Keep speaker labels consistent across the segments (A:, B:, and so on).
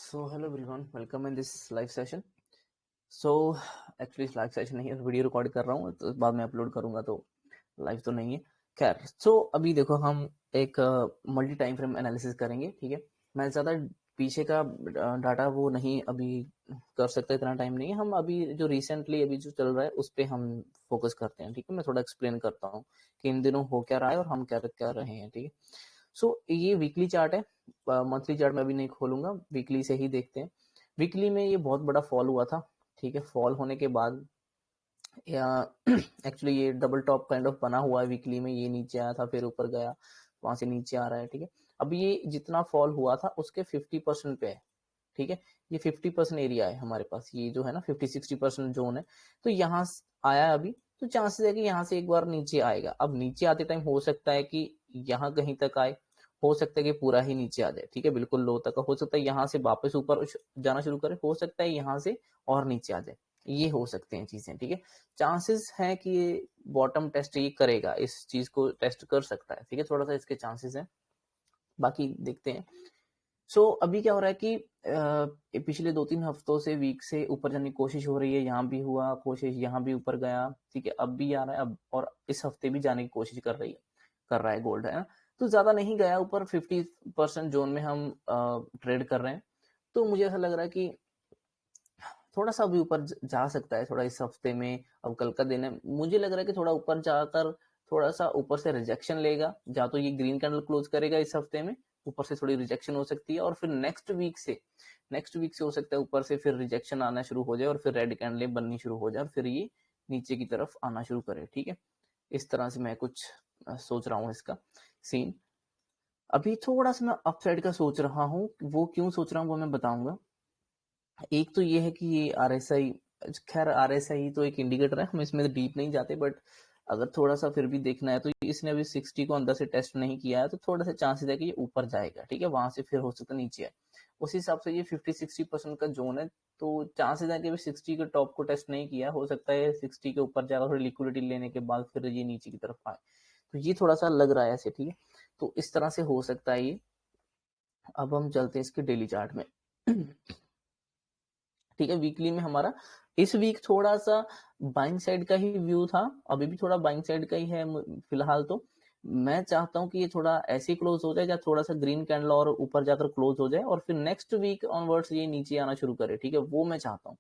A: So hello everyone, welcome in this live session. So actually live session नहीं है, video record कर रहा हूँ तो बाद में अपलोड करूंगा, तो लाइव तो नहीं है। खैर, सो अभी देखो हम एक मल्टी टाइम फ्रेम एनालिसिस करेंगे, ठीक है। मैं ज़्यादा पीछे का डाटा वो नहीं अभी कर सकता, इतना टाइम नहीं है। हम अभी जो रिसेंटली अभी जो चल रहा है उस पर हम फोकस करते हैं, ठीक है। मैं थोड़ा एक्सप्लेन करता हूँ कि इन दिनों हो क्या रहा है और हम क्या क्या रहे हैं, ठीक है। सो ये वीकली चार्ट है, मंथली चार्ट में अभी नहीं खोलूंगा, वीकली से ही देखते हैं। वीकली में ये बहुत बड़ा फॉल हुआ था, ठीक है। फॉल होने के बाद या एक्चुअली ये डबल टॉप काइंड ऑफ बना हुआ है वीकली में। ये नीचे आया था, फिर ऊपर गया, वहां से नीचे आ रहा है, ठीक है। अब ये जितना फॉल हुआ था उसके 50% पे है, ठीक है। ये 50% एरिया है हमारे पास, ये जो है ना 50-60% जोन है। तो यहाँ आया अभी, तो चांसेस है कि यहाँ से एक बार नीचे आएगा। अब नीचे आते टाइम हो सकता है कि यहाँ कहीं तक आए, हो सकता है कि पूरा ही नीचे आ जाए, ठीक है, बिल्कुल लो तक। हो सकता है यहाँ से वापस ऊपर जाना शुरू करे, हो सकता है यहाँ से और नीचे आ जाए। ये हो सकते हैं चीजें, ठीक है। चांसेस है कि ये बॉटम टेस्ट ये करेगा, इस चीज को टेस्ट कर सकता है, ठीक है। थोड़ा सा इसके चांसेस है, बाकी देखते हैं। सो अभी क्या हो रहा है कि पिछले 2-3 हफ्तों से वीक से ऊपर जाने की कोशिश हो रही है। यहाँ भी हुआ कोशिश, यहाँ भी ऊपर गया, ठीक है। अब भी आ रहा है, अब और इस हफ्ते भी जाने की कोशिश कर रहा है गोल्ड, है ना। तो ज्यादा नहीं गया ऊपर, 50% जोन में हम ट्रेड कर रहे हैं। तो मुझे ऐसा लग रहा है कि थोड़ा सा अभी ऊपर जा सकता है, थोड़ा इस हफ्ते में। अब कल का दिन है, मुझे लग रहा है कि थोड़ा ऊपर जाकर थोड़ा सा ऊपर से रिजेक्शन लेगा। या तो ये ग्रीन कैंडल क्लोज करेगा इस हफ्ते में, ऊपर से थोड़ी रिजेक्शन हो सकती है, और फिर नेक्स्ट वीक से हो सकता है ऊपर से फिर रिजेक्शन आना शुरू हो जाए और फिर रेड कैंडल बननी शुरू हो जाए और फिर ये नीचे की तरफ आना शुरू करे, ठीक है। इस तरह से मैं कुछ सोच रहा हूँ इसका सीन। अभी थोड़ा सा मैं अपसाइड का सोच रहा हूँ, वो क्यों सोच रहा हूँ वो मैं बताऊंगा। एक तो ये है कि ये आरएसआई, खैर आरएसआई तो एक इंडिकेटर है, हम इसमें डीप नहीं जाते, बट अगर थोड़ा सा फिर भी देखना है तो इसने अभी 60 को अंदर से टेस्ट नहीं किया है, तो थोड़ा सा चांसेस है कि ये ऊपर जाएगा, ठीक है। वहां से फिर हो सकता है नीचे है। उस हिसाब से ये 50-60% का जोन है, तो चांसेस है कि अभी 60 के टॉप को टेस्ट नहीं किया, हो सकता है 60 के ऊपर जाकर थोड़ी लिक्विडिटी लेने के बाद फिर ये नीचे की तरफ आए। तो ये थोड़ा सा लग रहा है ऐसे, ठीक है। तो इस तरह से हो सकता है ये। अब हम चलते हैं इसके डेली चार्ट में ठीक है। वीकली में हमारा इस वीक थोड़ा सा बाइंग साइड का ही व्यू था, अभी भी थोड़ा बाइंग साइड का ही है फिलहाल। तो मैं चाहता हूँ कि ये थोड़ा ऐसे ही क्लोज हो जाए, या थोड़ा सा ग्रीन कैंडल और ऊपर जाकर क्लोज हो जाए और फिर नेक्स्ट वीक ऑनवर्ड्स ये नीचे आना शुरू करे, ठीक है। वो मैं चाहता हूँ,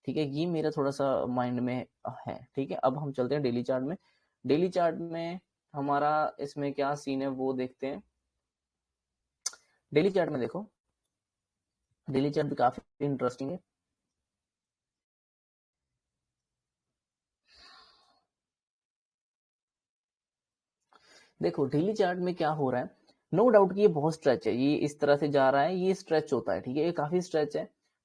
A: ठीक है। ये मेरा थोड़ा सा माइंड में है, ठीक है। अब हम चलते हैं डेली चार्ट में। डेली चार्ट में हमारा इसमें क्या सीन है वो देखते हैं। डेली चार्ट में देखो, डेली चार्ट भी काफी इंटरेस्टिंग है। देखो डेली चार्ट में क्या हो रहा है, नो डाउट कि ये बहुत स्ट्रेच है, ये इस तरह से जा रहा है, ये स्ट्रेच होता है, ठीक है। ये काफी स्ट्रेच है।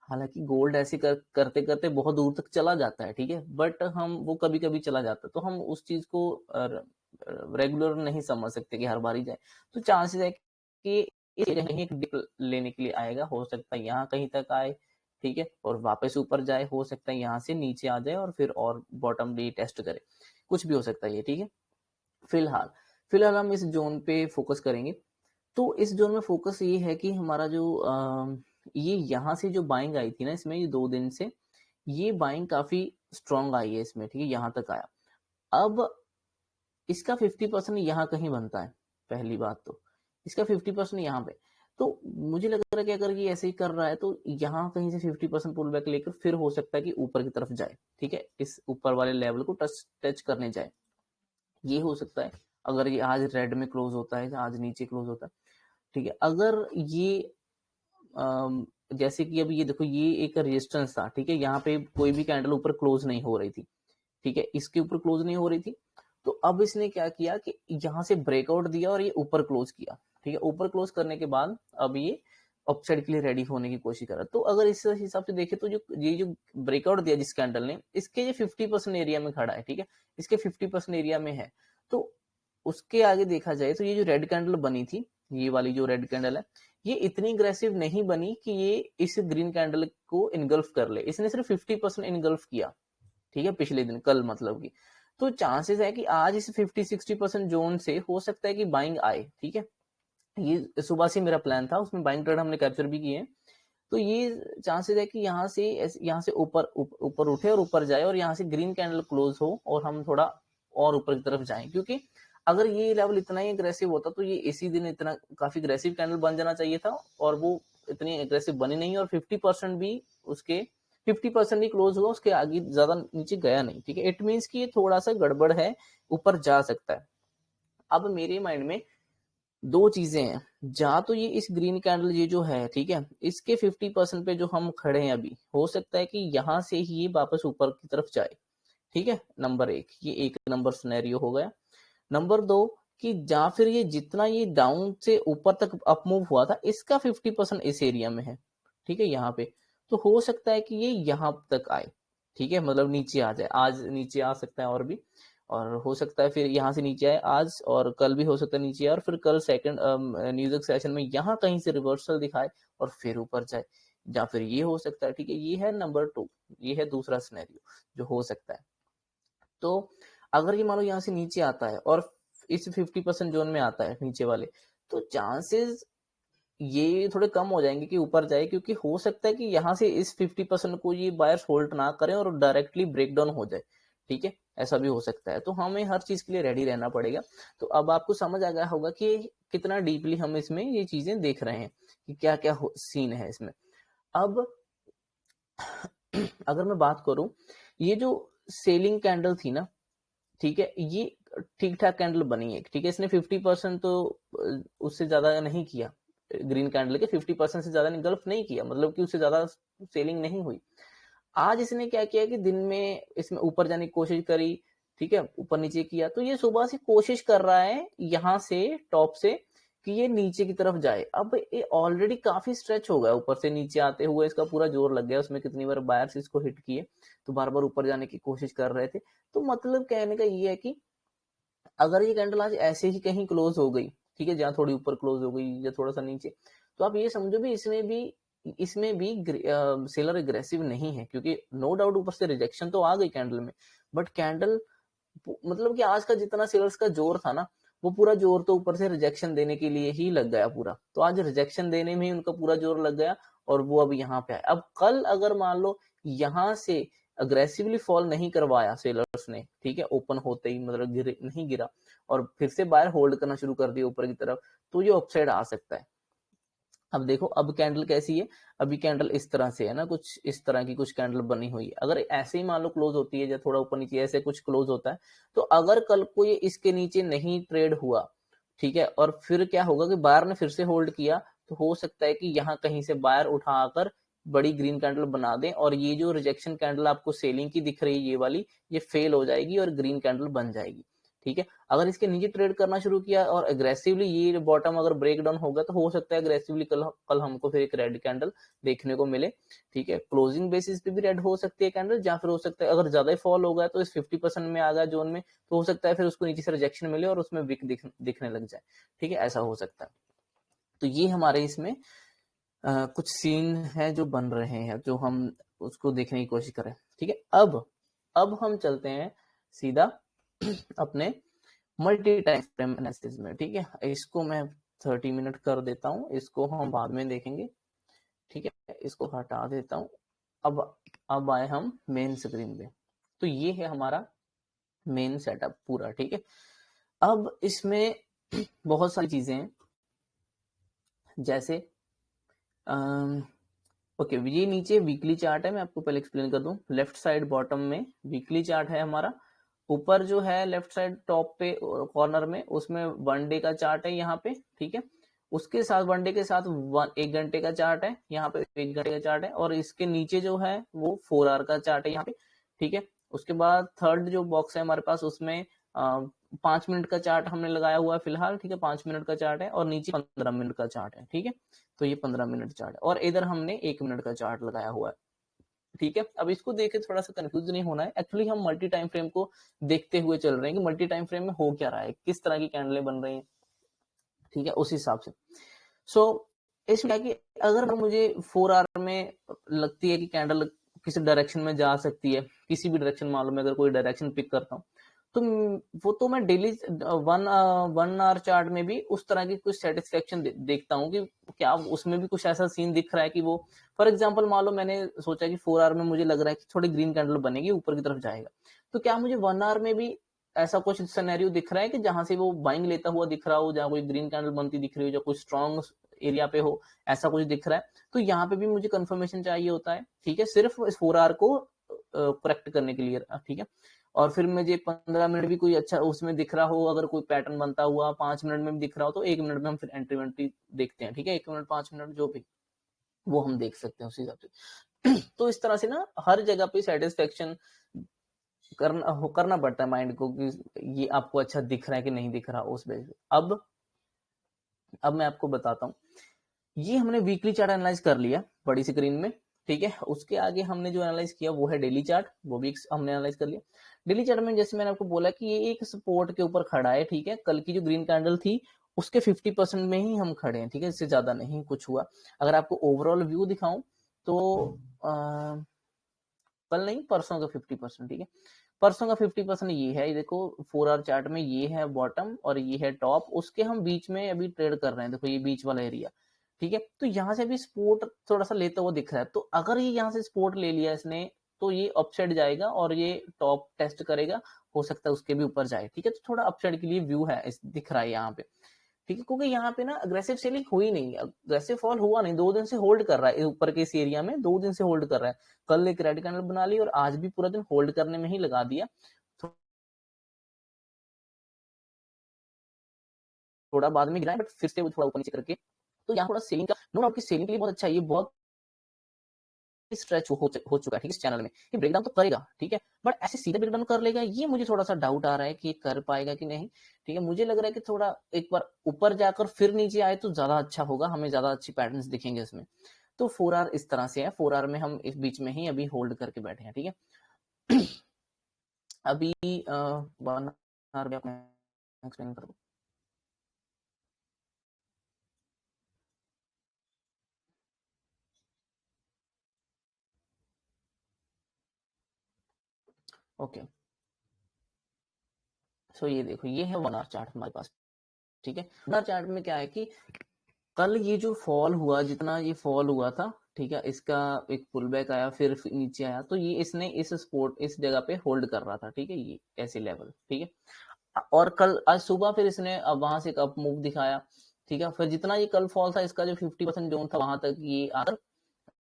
A: हालांकि गोल्ड ऐसे करते करते बहुत दूर तक चला जाता है, ठीक है। बट हम वो कभी कभी चला जाता है, तो हम उस चीज को रेगुलर नहीं समझ सकते कि हर बार ही जाए। तो चांसेस है कि कहीं एक डिप लेने के लिए आएगा, हो सकता है यहाँ कहीं तक आए, ठीक है, और वापस ऊपर जाए, हो सकता है यहाँ से नीचे आ जाए और फिर और बॉटम डे टेस्ट करे, कुछ भी हो सकता है ये, ठीक है। फिलहाल फिलहाल हम इस जोन पे फोकस करेंगे। तो इस जोन में फोकस ये है कि हमारा जो ये यहाँ से जो बाइंग आई थी ना, इसमें ये 2 दिन से ये बाइंग काफी स्ट्रांग आई है इसमें, ठीक है। यहाँ तक आया। अब इसका 50% यहाँ कहीं बनता है, पहली बात तो इसका 50% यहाँ पे। तो मुझे लग रहा है कि अगर ये ऐसे ही कर रहा है तो यहाँ कहीं से 50% पुल बैक लेकर फिर हो सकता है कि ऊपर की तरफ जाए, ठीक है, इस ऊपर वाले लेवल को टच करने जाए, ये हो सकता है। अगर ये आज रेड में क्लोज होता है, आज नीचे क्लोज होता है, ठीक है। अगर ये जैसे कि अभी ये देखो, ये एक रेजिस्टेंस था, ठीक है। यहाँ पे कोई भी कैंडल ऊपर क्लोज नहीं हो रही थी, ठीक है, इसके ऊपर क्लोज नहीं हो रही थी। तो अब इसने क्या किया कि यहाँ से ब्रेकआउट दिया और ये ऊपर क्लोज किया, ठीक है। ऊपर क्लोज करने के बाद अब ये अपसाइड के लिए रेडी होने की कोशिश कर रहा है। तो अगर इस हिसाब से देखे तो जो ब्रेकआउट दिया जिस कैंडल ने, इसके ये 50% एरिया में खड़ा है, ठीक है, इसके 50% एरिया में है। तो उसके आगे देखा जाए तो ये जो रेड कैंडल बनी थी, ये वाली जो रेड कैंडल है, ये इतनी अग्रेसिव नहीं बनी कि ये इस ग्रीन कैंडल को इनगल्फ कर ले। इसने सिर्फ 50% इनगल्फ किया, ठीक है, पिछले दिन, कल मतलब की। तो चांसेस है कि आज इस 50-60% जोन से हो सकता है कि बाइंग आए, ठीक है। ये सुबह से मेरा प्लान था, उसमें बाइंग ट्रेड हमने कैप्चर भी किए, तो ये चांसेस है कि यहाँ से ऊपर उठे और ऊपर जाए और यहाँ से ग्रीन कैंडल क्लोज हो और हम थोड़ा और ऊपर की तरफ जाएं, क्योंकि अगर ये लेवल इतना ही अग्रेसिव होता तो ये इसी दिन इतना काफी अग्रेसिव कैंडल बन जाना चाहिए था, और वो इतनी अग्रेसिव बनी नहीं, और 50% भी उसके 50% ही क्लोज हुआ, उसके आगे ज्यादा नीचे गया नहीं। ठीक है, इट मीन्स कि ये थोड़ा सा गड़बड़ है, ऊपर जा सकता है। अब मेरे माइंड में दो चीजें हैं, जा तो ये इस ग्रीन कैंडल ये जो है, ठीक है, इसके 50% पे जो हम खड़े हैं अभी, हो सकता है कि यहाँ से ही ये वापस ऊपर की तरफ जाए। ठीक है, नंबर एक, ये एक नंबर सिनेरियो हो गया। नंबर दो कि या फिर ये जितना ये डाउन से ऊपर तक अप मूव हुआ था, इसका 50% इस एरिया में है। ठीक है, यहाँ पे तो हो सकता है कि ये यहाँ तक आए। ठीक है, मतलब नीचे आ जाए, आज नीचे आ सकता है और भी, और हो सकता है फिर यहाँ से नीचे आए आज, और कल भी हो सकता है नीचे आए, और फिर कल सेकंड न्यूज़ सेशन में यहाँ कहीं से रिवर्सल दिखाए और फिर ऊपर जाए, या फिर ये हो सकता है। ठीक है, ये है नंबर 2, ये है दूसरा सिनेरियो जो हो सकता है। तो अगर ये मान लो यहाँ से नीचे आता है और इस 50% जोन में आता है नीचे वाले, तो चांसेस ये थोड़े कम हो जाएंगे कि ऊपर जाए, क्योंकि हो सकता है कि यहाँ से इस 50% को ये बायर्स होल्ड ना करें और डायरेक्टली ब्रेक डाउन हो जाए। ठीक है, ऐसा भी हो सकता है, तो हमें हर चीज के लिए रेडी रहना पड़ेगा। तो अब आपको समझ आ गया होगा कि कितना डीपली हम इसमें ये चीजें देख रहे हैं कि क्या क्या सीन है इसमें। अब अगर मैं बात करूं, ये जो सेलिंग कैंडल थी ना, ठीक है, ये ठीक ठाक कैंडल बनी है। ठीक है, इसने 50% तो उससे ज्यादा नहीं किया, ग्रीन कैंडल के 50% से ज्यादा गल्फ नहीं किया, मतलब कि उससे ज्यादा सेलिंग नहीं हुई। आज इसने क्या किया कि दिन में इसमें ऊपर जाने की कोशिश करी, ठीक है, ऊपर नीचे किया, तो ये सुबह से कोशिश कर रहा है यहाँ से टॉप से कि ये नीचे की तरफ जाए। अब ये ऑलरेडी काफी स्ट्रेच हो गया, ऊपर से नीचे आते हुए इसका पूरा जोर लग गया, उसमें कितनी बार बायर्स इसको हिट किए, तो बार बार ऊपर जाने की कोशिश कर रहे थे। तो मतलब कहने का ये है कि अगर ये कैंडल आज ऐसे ही कहीं क्लोज हो गई, ठीक है, जहां थोड़ी ऊपर क्लोज हो गई या थोड़ा सा नीचे, तो आप ये समझो भी इसमें भी सेलर एग्रेसिव नहीं है, क्योंकि नो डाउट ऊपर से रिजेक्शन तो आ गई कैंडल में, बट कैंडल मतलब कि आज का जितना सेलर्स का जोर था ना, वो पूरा जोर तो ऊपर से रिजेक्शन देने के लिए ही लग गया पूरा, तो आज रिजेक्शन देने में ही उनका पूरा जोर लग गया, और वो अब यहाँ पे आए। अब कल अगर मान लो यहाँ से अग्रेसिवली फॉल नहीं करवाया सेलर्स ने, ठीक है, ओपन होते ही मतलब नहीं गिरा, और फिर से बायर होल्ड करना शुरू कर दिया ऊपर की तरफ, तो ये अपसाइड आ सकता है। अब देखो, अब कैंडल कैसी है, अभी कैंडल इस तरह से है ना, कुछ इस तरह की कुछ कैंडल बनी हुई है। अगर ऐसे ही मान लो क्लोज होती है या थोड़ा ऊपर नीचे ऐसे कुछ क्लोज होता है, तो अगर कल को ये इसके नीचे नहीं ट्रेड हुआ, ठीक है, और फिर क्या होगा कि बायर ने फिर से होल्ड किया, तो हो सकता है कि यहाँ कहीं से बायर उठाकर बड़ी ग्रीन कैंडल बना दें, और ये जो रिजेक्शन कैंडल आपको सेलिंग की दिख रही है ये वाली, ये फेल हो जाएगी और ग्रीन कैंडल बन जाएगी। ठीक है, अगर इसके नीचे ट्रेड करना शुरू किया और अग्रेसिवली ये बॉटम अगर ब्रेक डाउन होगा, तो हो सकता है अग्रेसिवली कल हमको फिर एक रेड कैंडल देखने को मिले। ठीक है, क्लोजिंग बेसिस पे भी रेड हो सकती है कैंडल, या फिर हो सकता है अगर ज्यादा ही फॉल हो गया तो इस 50% में आ गया जोन में, तो हो सकता है फिर उसको नीचे से रिजेक्शन मिले और उसमें विक दिखने लग जाए। ठीक है, ऐसा हो सकता है। तो ये हमारे इसमें कुछ सीन है जो बन रहे हैं, जो हम उसको देखने की कोशिश करें। ठीक है, अब हम चलते हैं सीधा अपने मल्टी टाइम फ्रेम एनालिसिस में। ठीक है, इसको मैं 30 मिनट कर देता हूँ, इसको हम बाद में देखेंगे। ठीक है, इसको हटा देता हूँ। अब आए हम मेन स्क्रीन पे, तो ये है हमारा मेन सेटअप पूरा। ठीक है, अब इसमें बहुत सारी चीजें हैं, जैसे ओके, ये नीचे वीकली चार्ट है, मैं आपको पहले एक्सप्लेन कर दूं। लेफ्ट साइड बॉटम में वीकली चार्ट है हमारा, ऊपर जो है लेफ्ट साइड टॉप पे कॉर्नर में, उसमें 1 डे का चार्ट है यहाँ पे। ठीक है, उसके साथ 1 डे के साथ 1 घंटे का चार्ट है यहाँ पे, 1 घंटे का चार्ट है, और इसके नीचे जो है वो 4 आवर का चार्ट है यहाँ पे। ठीक है, उसके बाद थर्ड जो बॉक्स है हमारे पास, उसमें 5 मिनट का चार्ट हमने लगाया हुआ है फिलहाल। ठीक है, 5 मिनट का चार्ट है, और नीचे 15 मिनट का चार्ट है। ठीक है, तो ये 15 मिनट चार्ट है, और इधर हमने 1 मिनट का चार्ट लगाया हुआ है। ठीक है, अब इसको देख के थोड़ा सा कंफ्यूज नहीं होना है, एक्चुअली हम मल्टी टाइम फ्रेम को देखते हुए चल रहे हैं कि मल्टी टाइम फ्रेम में हो क्या रहा है, किस तरह की कैंडलें बन रही हैं। ठीक है, उस हिसाब से सो इसमें क्या कि अगर मुझे 4 आवर में लगती है कि कैंडल किसी डायरेक्शन में जा सकती है, किसी भी डायरेक्शन, मालूम है अगर कोई डायरेक्शन पिक करता हूँ, तो वो तो मैं डेली 1 आवर चार्ट में भी उस तरह की कुछ सेटिस्फेक्शन देखता हूँ कि क्या उसमें भी कुछ ऐसा सीन दिख रहा है कि वो, फॉर एग्जाम्पल मान लो मैंने सोचा कि 4 आवर में मुझे लग रहा है कि थोड़ी ग्रीन कैंडल बनेगी, ऊपर की तरफ जाएगा, तो क्या मुझे 1 आवर में भी ऐसा कुछ सिनेरियो दिख रहा है कि जहां से वो बाइंग लेता हुआ दिख रहा हो, जहां कोई ग्रीन कैंडल बनती दिख रही हो, जो कोई स्ट्रॉन्ग एरिया पे हो, ऐसा कुछ दिख रहा है, तो यहाँ पे भी मुझे कंफर्मेशन चाहिए होता है, ठीक है, सिर्फ इस 4 आवर को करेक्ट करने के लिए, ठीक है। और फिर मुझे 15 मिनट भी कोई अच्छा उसमें दिख रहा हो, अगर कोई पैटर्न बनता हुआ 5 मिनट में भी दिख रहा हो, तो 1 मिनट में हम फिर एंट्री वेंट्री देखते हैं, ठीक है, 1 मिनट 5 मिनट जो भी वो हम देख सकते हैं उस हिसाब से। तो इस तरह से ना हर जगह पे सेटिस्फेक्शन करना पड़ता है माइंड को कि ये आपको अच्छा दिख रहा है कि नहीं दिख रहा उस बेस पे। अब मैं आपको बताता हूँ, ये हमने वीकली चार्ट एनालाइज कर लिया बड़ी स्क्रीन में, ठीक है। उसके आगे हमने जो एनालाइज किया वो है डेली चार्ट, वो भी हमने एनालाइज कर लिया। डेली चार्ट में जैसे मैंने आपको बोला कि ये एक सपोर्ट के ऊपर खड़ा है, ठीक है, कल की जो ग्रीन कैंडल थी उसके 50% में ही हम खड़े हैं, ठीक है, इससे ज्यादा नहीं कुछ हुआ। अगर आपको ओवरऑल व्यू दिखाऊं तो कल नहीं परसों का 50%, ठीक है, परसों का 50% ये है, ये देखो 4 आवर चार्ट में ये है बॉटम और ये है टॉप, उसके हम बीच में अभी ट्रेड कर रहे हैं, देखो ये बीच वाला एरिया, ठीक है। तो यहाँ से अभी सपोर्ट थोड़ा सा लेता हुआ दिख रहा है, तो अगर ये यहाँ से सपोर्ट ले लिया इसने तो ये अपसाइड जाएगा और ये टॉप टेस्ट करेगा, हो सकता है उसके भी ऊपर जाए, ठीक है। तो थोड़ा अपसाइड के लिए व्यू है दिख रहा है यहाँ पे, ठीक है, क्योंकि यहाँ पे ना अग्रेसिव सेलिंग हुई नहीं, अग्रेसिव फॉल हुआ नहीं, 2 दिन से होल्ड कर रहा है ऊपर के इस एरिया में, 2 दिन से होल्ड कर रहा है, कल एक रेड कैंडल बना ली और आज भी पूरा दिन होल्ड करने में ही लगा दिया, थोड़ा बाद में गिरा बट फिर से वो थोड़ा ऊपर नीचे करके, तो यहाँ थोड़ा सेलिंग का नो डाउट की सेलिंग के लिए बहुत अच्छा है, ये बहुत स्ट्रेच हो चुका है, ठीक है, इस चैनल में ये ब्रेकडाउन तो करेगा, ठीक है, बट ऐसे सीधे ब्रेकडाउन कर लेगा, ये मुझे थोड़ा सा डाउट आ रहा है कि कर पाएगा कि नहीं, ठीक है। मुझे लग रहा है कि थोड़ा एक बार ऊपर जाकर फिर नीचे आए तो ज्यादा अच्छा होगा, हमें ज्यादा अच्छी पैटर्न्स दिखेंगे इसमें। तो 4 आवर इस तरह से है, 4 आवर में हम इस बीच में ही अभी होल्ड करके बैठे हैं, ठीक है। अभी 1 आवर में एक्सप्लेन कर दूं। ओके, सो ये देखो ये है 1 आवर चार्ट हमारे पास, ठीक है। 1 आवर चार्ट में क्या है कि कल ये जो फॉल हुआ, जितना ये फॉल हुआ था, ठीक है, इसका एक पुल बैक आया फिर नीचे आया, तो ये इसने इस स्पोर्ट इस जगह पे होल्ड कर रहा था, ठीक है, ये ऐसे लेवल, ठीक है। और कल आज सुबह फिर इसने अब वहां से एक अप मूव दिखाया, ठीक है, फिर जितना ये कल फॉल था इसका जो 50% जोन था वहां तक ये आकर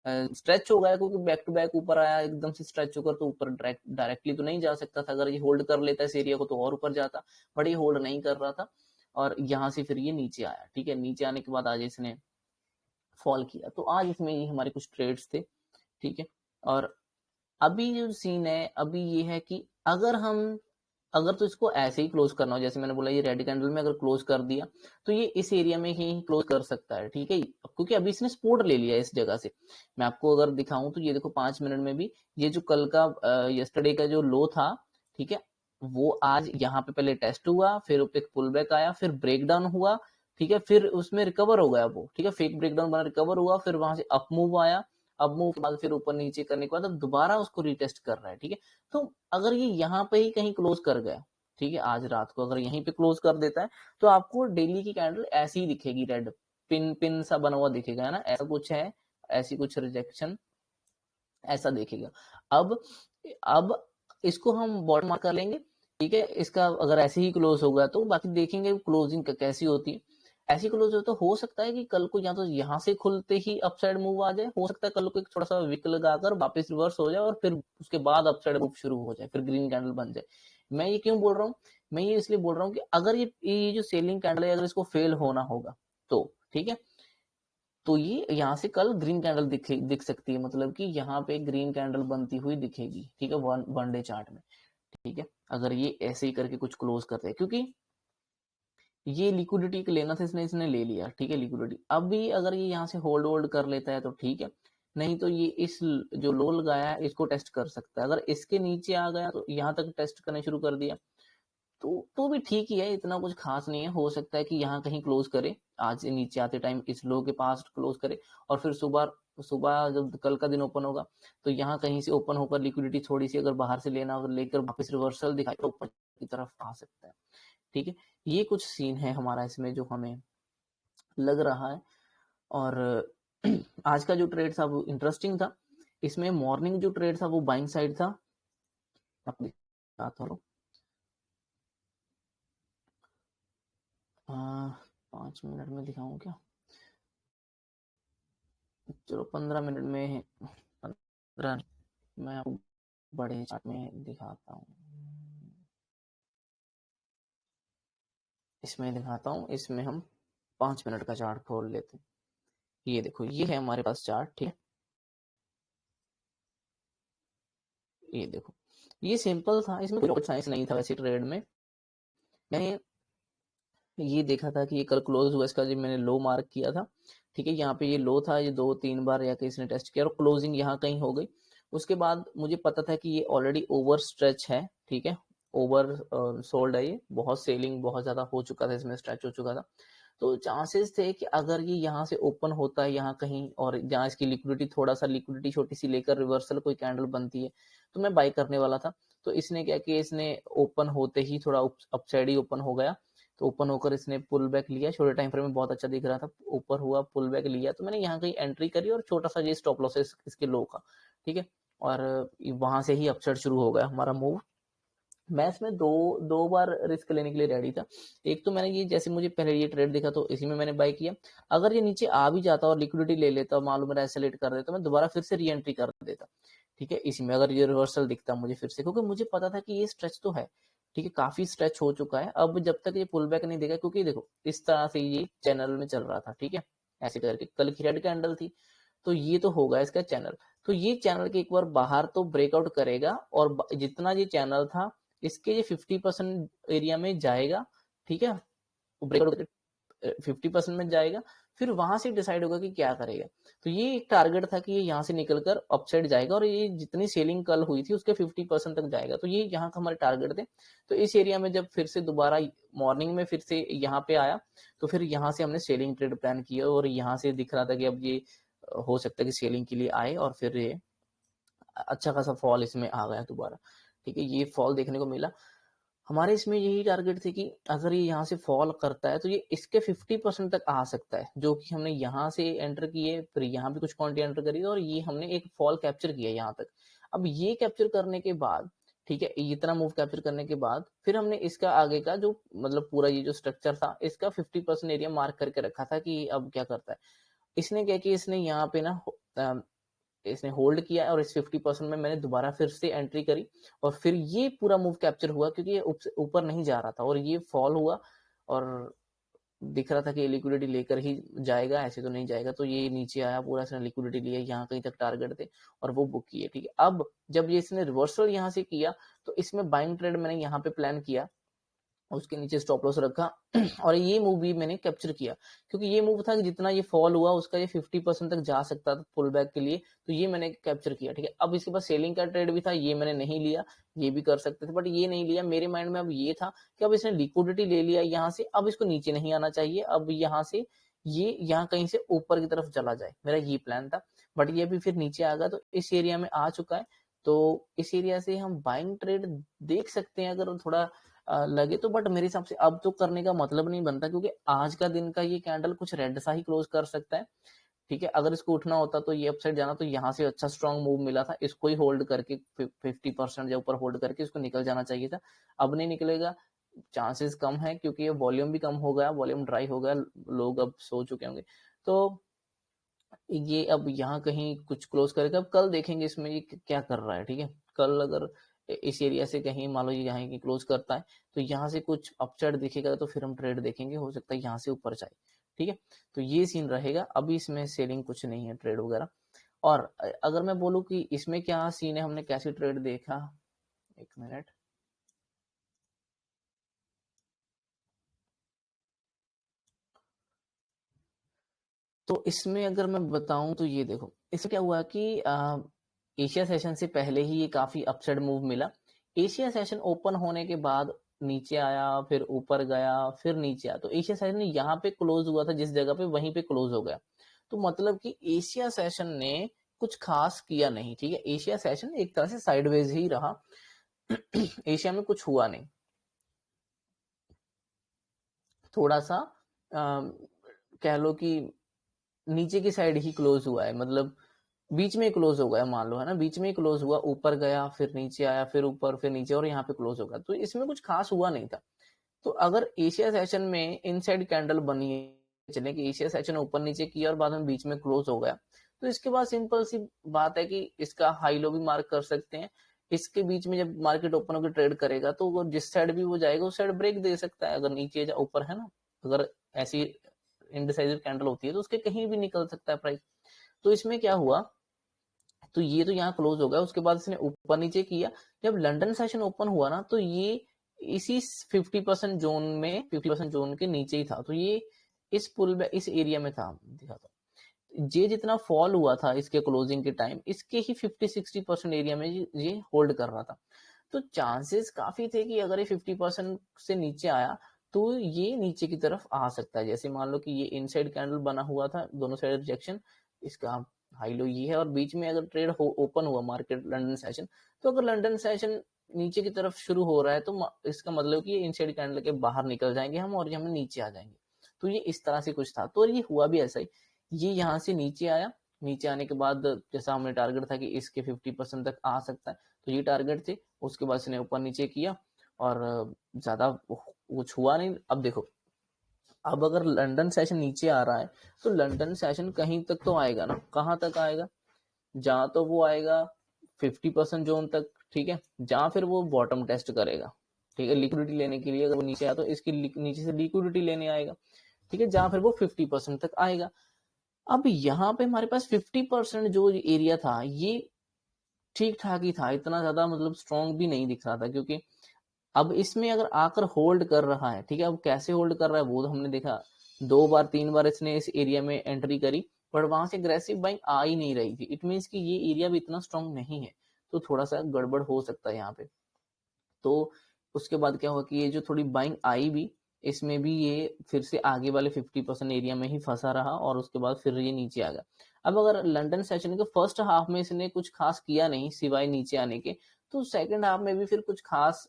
A: स्ट्रेच हो गया, क्योंकि बैक टू बैक ऊपर आया एकदम से स्ट्रेच होकर, तो ऊपर डायरेक्टली तो नहीं जा सकता था, अगर ये होल्ड कर लेता इस एरिया को तो और ऊपर जाता, बट ये होल्ड नहीं कर रहा था और यहाँ से फिर ये नीचे आया, ठीक है। नीचे आने के बाद आज इसने फॉल किया, तो आज इसमें ये हमारे कुछ ट्रेड्स थे, ठीक है। और अभी जो सीन है अभी ये है कि अगर तो इसको ऐसे ही क्लोज करना हो, जैसे मैंने बोला ये रेड कैंडल में अगर क्लोज कर दिया तो ये इस एरिया में ही क्लोज कर सकता है, ठीक है, क्योंकि अभी इसने सपोर्ट ले लिया इस जगह से। मैं आपको अगर दिखाऊं तो ये देखो 5 मिनट में भी ये जो कल का यस्टरडे का जो लो था, ठीक है, वो आज यहाँ पे पहले टेस्ट हुआ, फिर एक पुल बैक आया, फिर ब्रेक डाउन हुआ, ठीक है, फिर उसमें रिकवर हो गया वो, ठीक है, फेक ब्रेकडाउन बना, रिकवर हुआ, फिर वहां से अप मूव आया, अब मूव के बाद फिर ऊपर नीचे करने के बाद अब दोबारा उसको रिटेस्ट कर रहा है, ठीक है। तो अगर ये यहाँ पे ही कहीं क्लोज कर गया, ठीक है, आज रात को अगर यहीं पे क्लोज कर देता है तो आपको डेली की कैंडल ऐसी ही दिखेगी, रेड पिन पिन सा बना हुआ दिखेगा, है ना, ऐसा कुछ है, ऐसी कुछ रिजेक्शन ऐसा देखेगा। अब अब इसको हम बॉटम मार्क कर लेंगे, ठीक है, इसका अगर ऐसे ही क्लोज होगा तो बाकी देखेंगे क्लोजिंग कैसी होती है। ऐसी क्लोज हो तो हो सकता है कि कल को या तो यहाँ से खुलते ही अपसाइड मूव आ जाए, हो सकता है कल को एक थोड़ा सा विक लगाकर वापस रिवर्स हो जाए और फिर उसके बाद अपसाइड मूव शुरू हो जाए, फिर ग्रीन कैंडल बन जाए। मैं ये क्यों बोल रहा हूँ, मैं ये इसलिए बोल रहा हूँ कि अगर ये जो सेलिंग कैंडल है अगर इसको फेल होना होगा तो ठीक है, तो ये यहाँ से कल ग्रीन कैंडल दिख सकती है, मतलब कि यहाँ पे ग्रीन कैंडल बनती हुई दिखेगी, ठीक है, वन डे चार्ट में, ठीक है, अगर ये ऐसे ही करके कुछ क्लोज करते हैं, क्योंकि ये लिक्विडिटी लेना था इसने इसने ले लिया, ठीक है, लिक्विडिटी। अब भी अगर ये यहाँ से होल्ड होल्ड कर लेता है तो ठीक है, नहीं तो ये इस जो लो लगाया है इसको टेस्ट कर सकता है, अगर इसके नीचे आ गया तो यहाँ तक टेस्ट करने शुरू कर दिया तो भी ठीक ही है, इतना कुछ खास नहीं है, हो सकता है कि यहाँ कहीं क्लोज करे, आज नीचे आते टाइम इस लो के पास क्लोज करे और फिर सुबह तो सुबह जब कल का दिन ओपन होगा तो यहाँ कहीं से ओपन होकर लिक्विडिटी थोड़ी सी अगर बाहर से लेना और लेकर वापस रिवर्सल दिखाई तो ऊपर की तरफ आ सकता है। ठीक है, ये कुछ सीन है हमारा इसमें जो हमें लग रहा है। और आज का जो ट्रेड था वो इंटरेस्टिंग था। इसमें मॉर्निंग जो ट्रेड था वो बाइंग साइड था। आप दिखाता हूँ 5 मिनट में दिखाऊं क्या? चलो 15 मिनट में 15 मैं आपको बड़े चार्ट में दिखाता हूँ। इसमें दिखाता हूँ, इसमें हम 5 मिनट का चार्ट खोल लेते हैं। ये देखो, ये है हमारे पास चार्ट। ठीक है, ये देखो, ये सिंपल था, इसमें कोई रॉकेट साइंस नहीं था वैसे ट्रेड में। मैंने ये देखा था कि ये कल क्लोज हुआ, इसका जो मैंने लो मार्क किया था। ठीक है, यहाँ पे ये लो था, ये 2-3 बार या किसी ने टेस्ट किया और क्लोजिंग यहाँ कहीं हो गई। उसके बाद मुझे पता था कि ये ऑलरेडी ओवर स्ट्रेच है। ठीक है, ओवर सोल्ड है, ये बहुत सेलिंग बहुत ज्यादा हो चुका था, इसमें स्ट्रेच हो चुका था। तो चांसेस थे कि अगर ये यहाँ से ओपन होता है यहाँ कहीं और जहाँ इसकी लिक्विडिटी थोड़ा सा लिक्विडिटी छोटी सी लेकर रिवर्सल कोई कैंडल बनती है तो मैं बाई करने वाला था। तो इसने क्या किया, इसने ओपन होते ही थोड़ा अपसाइड ही ओपन हो गया। तो ओपन होकर इसने पुल बैक लिया, छोटे टाइम फ्रेम में बहुत अच्छा दिख रहा था, ऊपर हुआ पुल बैक लिया, तो मैंने यहाँ कहीं एंट्री करी और छोटा सा ये स्टॉप लॉस है इसके लो का। ठीक है, और वहां से ही अपसाइड शुरू हो गया हमारा मूव। मैं इसमें दो बार रिस्क लेने के लिए रेडी था। एक तो मैंने ये, जैसे मुझे पहले ये ट्रेड दिखा तो इसी में मैंने बाय किया। अगर ये नीचे आ भी जाता और लिक्विडिटी ले लेता, मालूम मेरा एसेलेट कर देता, मैं दोबारा फिर से री एंट्री कर देता। ठीक है, इसी में अगर ये रिवर्सल दिखता मुझे फिर से, क्योंकि मुझे पता था कि ये स्ट्रेच तो है। ठीक है, काफी स्ट्रेच हो चुका है। अब जब तक ये पुल बैक नहीं देगा, क्योंकि देखो इस तरह से ये चैनल में चल रहा था। ठीक है, ऐसे करके कल की रेड कैंडल थी, तो ये तो होगा इसका चैनल। तो ये चैनल के एक बार बाहर तो ब्रेकआउट करेगा और जितना ये चैनल था इसके ये 50% एरिया में जाएगा। ठीक है, ब्रेकआउट 50% में जाएगा, फिर वहां से डिसाइड होगा कि क्या करेगा। तो ये एक टारगेट था कि ये यहाँ से निकलकर अपसाइड जाएगा और ये जितनी सेलिंग कल हुई थी उसके 50% तक जाएगा। तो ये यहाँ का हमारे टारगेट थे। तो इस एरिया में जब फिर से दोबारा मॉर्निंग में फिर से यहाँ पे आया तो फिर यहाँ से हमने सेलिंग ट्रेड प्लान किया और यहाँ से दिख रहा था कि अब ये हो सकता है कि सेलिंग के लिए आए और फिर ये अच्छा खासा फॉल इसमें आ गया दोबारा। ठीक है, ये फॉल देखने को मिला। हमारे इसमें यही टारगेट थे कि अगर ये यहाँ से फॉल करता है तो ये इसके 50% तक आ सकता है, जो कि हमने यहाँ से एंटर किए, फिर यहाँ भी कुछ क्वांटिटी एंटर करी और ये हमने एक फॉल कैप्चर किया यहाँ तक। अब ये कैप्चर करने के बाद, ठीक है, इतना मूव कैप्चर करने के बाद फिर हमने इसका आगे का जो मतलब पूरा ये जो स्ट्रक्चर था इसका 50% एरिया मार्क करके रखा था कि अब क्या करता है। इसने क्या किया, इसने यहाँ पे ना इसने होल्ड किया और इस 50% में मैंने दोबारा फिर से एंट्री करी और फिर ये पूरा मूव कैप्चर हुआ, क्योंकि ये ऊपर नहीं जा रहा था और ये फॉल हुआ और दिख रहा था कि लिक्विडिटी लेकर ही जाएगा, ऐसे तो नहीं जाएगा। तो ये नीचे आया, पूरा इसने लिक्विडिटी लिया, यहाँ कहीं तक टारगेट थे और वो बुक किए। ठीक है, अब जब ये इसने रिवर्सल यहाँ से किया तो इसमें बाइंग ट्रेड मैंने यहाँ पे प्लान किया, उसके नीचे स्टॉप लॉस रखा और ये मूव भी मैंने कैप्चर किया, क्योंकि ये मूव था कि जितना ये फॉल हुआ उसका ये 50% तक जा सकता था पुल बैक के लिए, तो ये मैंने कैप्चर किया। ठीक है, अब इसके पास सेलिंग का ट्रेड भी था, ये मैंने नहीं लिया, ये भी कर सकते थे बट ये नहीं लिया। मेरे माइंड में अब ये था कि अब इसने लिक्विडिटी ले लिया यहाँ से, अब इसको नीचे नहीं आना चाहिए, अब यहाँ से ये यहाँ कहीं से ऊपर की तरफ चला जाए, मेरा ये प्लान था। बट ये भी फिर नीचे आ गया, तो इस एरिया में आ चुका है। तो इस एरिया से हम बाइंग ट्रेड देख सकते हैं अगर थोड़ा लगे तो, बट मेरे हिसाब से अब तो करने का मतलब नहीं बनता, क्योंकि आज का दिन का ये कैंडल कुछ रेड सा ही क्लोज कर सकता है। ठीक है, अगर इसको उठना होता तो ये अपसाइड जाना, तो यहाँ से अच्छा स्ट्रॉन्ग मूव मिला था, इसको ही होल्ड करके 50% या ऊपर होल्ड करके इसको निकल जाना चाहिए था। अब नहीं निकलेगा, चांसेस कम है, क्योंकि ये वॉल्यूम भी कम हो गया, वॉल्यूम ड्राई हो गया, लोग अब सो चुके होंगे। तो ये अब यहाँ कहीं कुछ क्लोज करेगा। अब कल देखेंगे इसमें ये क्या कर रहा है। ठीक है, कल अगर इस एरिया से कहीं मान लो ये यहाँ की क्लोज करता है तो यहाँ से कुछ अपसाइड दिखेगा तो फिर हम ट्रेड देखेंगे, हो सकता है यहाँ से ऊपर जाए। ठीक है, तो ये सीन रहेगा। अभी इसमें सेलिंग कुछ नहीं है, ट्रेड वगैरह। और अगर मैं बोलूँ कि इसमें क्या सीन है, हमने कैसे ट्रेड देखा, एक मिनट। तो इसमें अगर मैं बताऊं तो ये देखो, इसमें क्या हुआ कि एशिया सेशन से पहले ही ये काफी अपसाइड मूव मिला। एशिया सेशन ओपन होने के बाद नीचे आया, फिर ऊपर गया, फिर नीचे आया। तो एशिया सेशन यहाँ पे क्लोज हुआ था जिस जगह पे, वहीं पे क्लोज हो गया। तो मतलब कि एशिया सेशन ने कुछ खास किया नहीं, ठीक है। एशिया सेशन एक तरह से साइडवेज ही रहा। एशिया में कुछ हुआ नहीं, थोड़ा सा कह लो कि नीचे की साइड ही क्लोज हुआ है, मतलब बीच में क्लोज हो गया, मान लो, है ना, बीच में क्लोज हुआ, ऊपर गया फिर नीचे आया फिर ऊपर फिर नीचे और यहाँ पे क्लोज होगा, तो इसमें कुछ खास हुआ नहीं था। तो अगर एशिया सेशन में इनसाइड कैंडल बनी है, चले कि एशिया सेशन ऊपर नीचे किया और बाद में बीच में क्लोज हो गया, तो इसके बाद सिंपल सी बात है कि इसका हाई लो भी मार्क कर सकते हैं। इसके बीच में जब मार्केट ओपन होकर ट्रेड करेगा तो वो जिस साइड भी वो जाएगा उस साइड ब्रेक दे सकता है, अगर नीचे या ऊपर, है ना। अगर ऐसी इंडिसाइसिव कैंडल होती है तो उसके कहीं भी निकल सकता है प्राइस। तो इसमें क्या हुआ, तो ये तो यहाँ क्लोज हो गया, उसके बाद इसने ऊपर नीचे किया। जब लंदन सेशन ओपन हुआ ना तो ये इसी 50% जोन में, 50% जोन के नीचे ही था, तो ये इस पुल में इस एरिया में था, दिखा था। ये जितना फॉल हुआ था इसके क्लोजिंग के टाइम, इसके ही 50-60% एरिया में ये होल्ड कर रहा था। तो चांसेस काफी थे कि अगर ये 50% से नीचे आया तो ये नीचे की तरफ आ सकता है। जैसे मान लो कि ये इनसाइड कैंडल बना हुआ था, दोनों साइड रिजेक्शन, इसका हाई लो ये है, और बीच में अगर ट्रेड ओपन हुआ मार्केट लंदन सेशन, तो अगर लंदन सेशन नीचे की तरफ शुरू हो रहा है तो इसका मतलब कि ये इनसाइड कैंडल के बाहर निकल जाएंगे हम और ये हमें नीचे आ जाएंगे। तो ये इस तरह से कुछ था, तो ये हुआ भी ऐसा ही। ये यहाँ से नीचे आया, नीचे आने के बाद जैसा हमने टारगेट था कि इसके 50% तक आ सकता है, तो ये टारगेट थे। उसके बाद इसने ऊपर नीचे किया और ज्यादा कुछ हुआ नहीं। अब देखो, अब अगर लंदन सेशन नीचे आ रहा है तो लंदन सेशन कहीं तक तो आएगा ना, कहाँ तक आएगा, जहां तो वो आएगा 50% जोन तक, ठीक है, जहां फिर वो बॉटम टेस्ट करेगा, ठीक है, लिक्विडिटी लेने के लिए। अगर वो नीचे आया तो इसकी नीचे से लिक्विडिटी लेने आएगा, ठीक है, जहां फिर वो 50% तक आएगा। अब यहाँ पे हमारे पास 50% जो एरिया था ये ठीक ठाक ही था, इतना ज्यादा मतलब स्ट्रॉन्ग भी नहीं दिख रहा था, क्योंकि अब इसमें अगर आकर होल्ड कर रहा है, ठीक है, अब कैसे होल्ड कर रहा है वो तो हमने देखा, 2 बार 3 बार इसने इस एरिया में एंट्री करी, पर वहां से अग्रेसिव बाइंग आ ही नहीं रही थी। इट मीन्स कि ये एरिया भी इतना स्ट्रॉन्ग नहीं है, तो थोड़ा सा गड़बड़ हो सकता है यहाँ पे। तो उसके बाद क्या हुआ कि ये जो थोड़ी बाइंग आई भी, इसमें भी ये फिर से आगे वाले 50% एरिया में ही फंसा रहा और उसके बाद फिर ये नीचे आ गया। अब अगर लंदन सेशन के फर्स्ट हाफ में इसने कुछ खास किया नहीं सिवाय नीचे आने के, तो सेकंड हाफ में भी फिर कुछ खास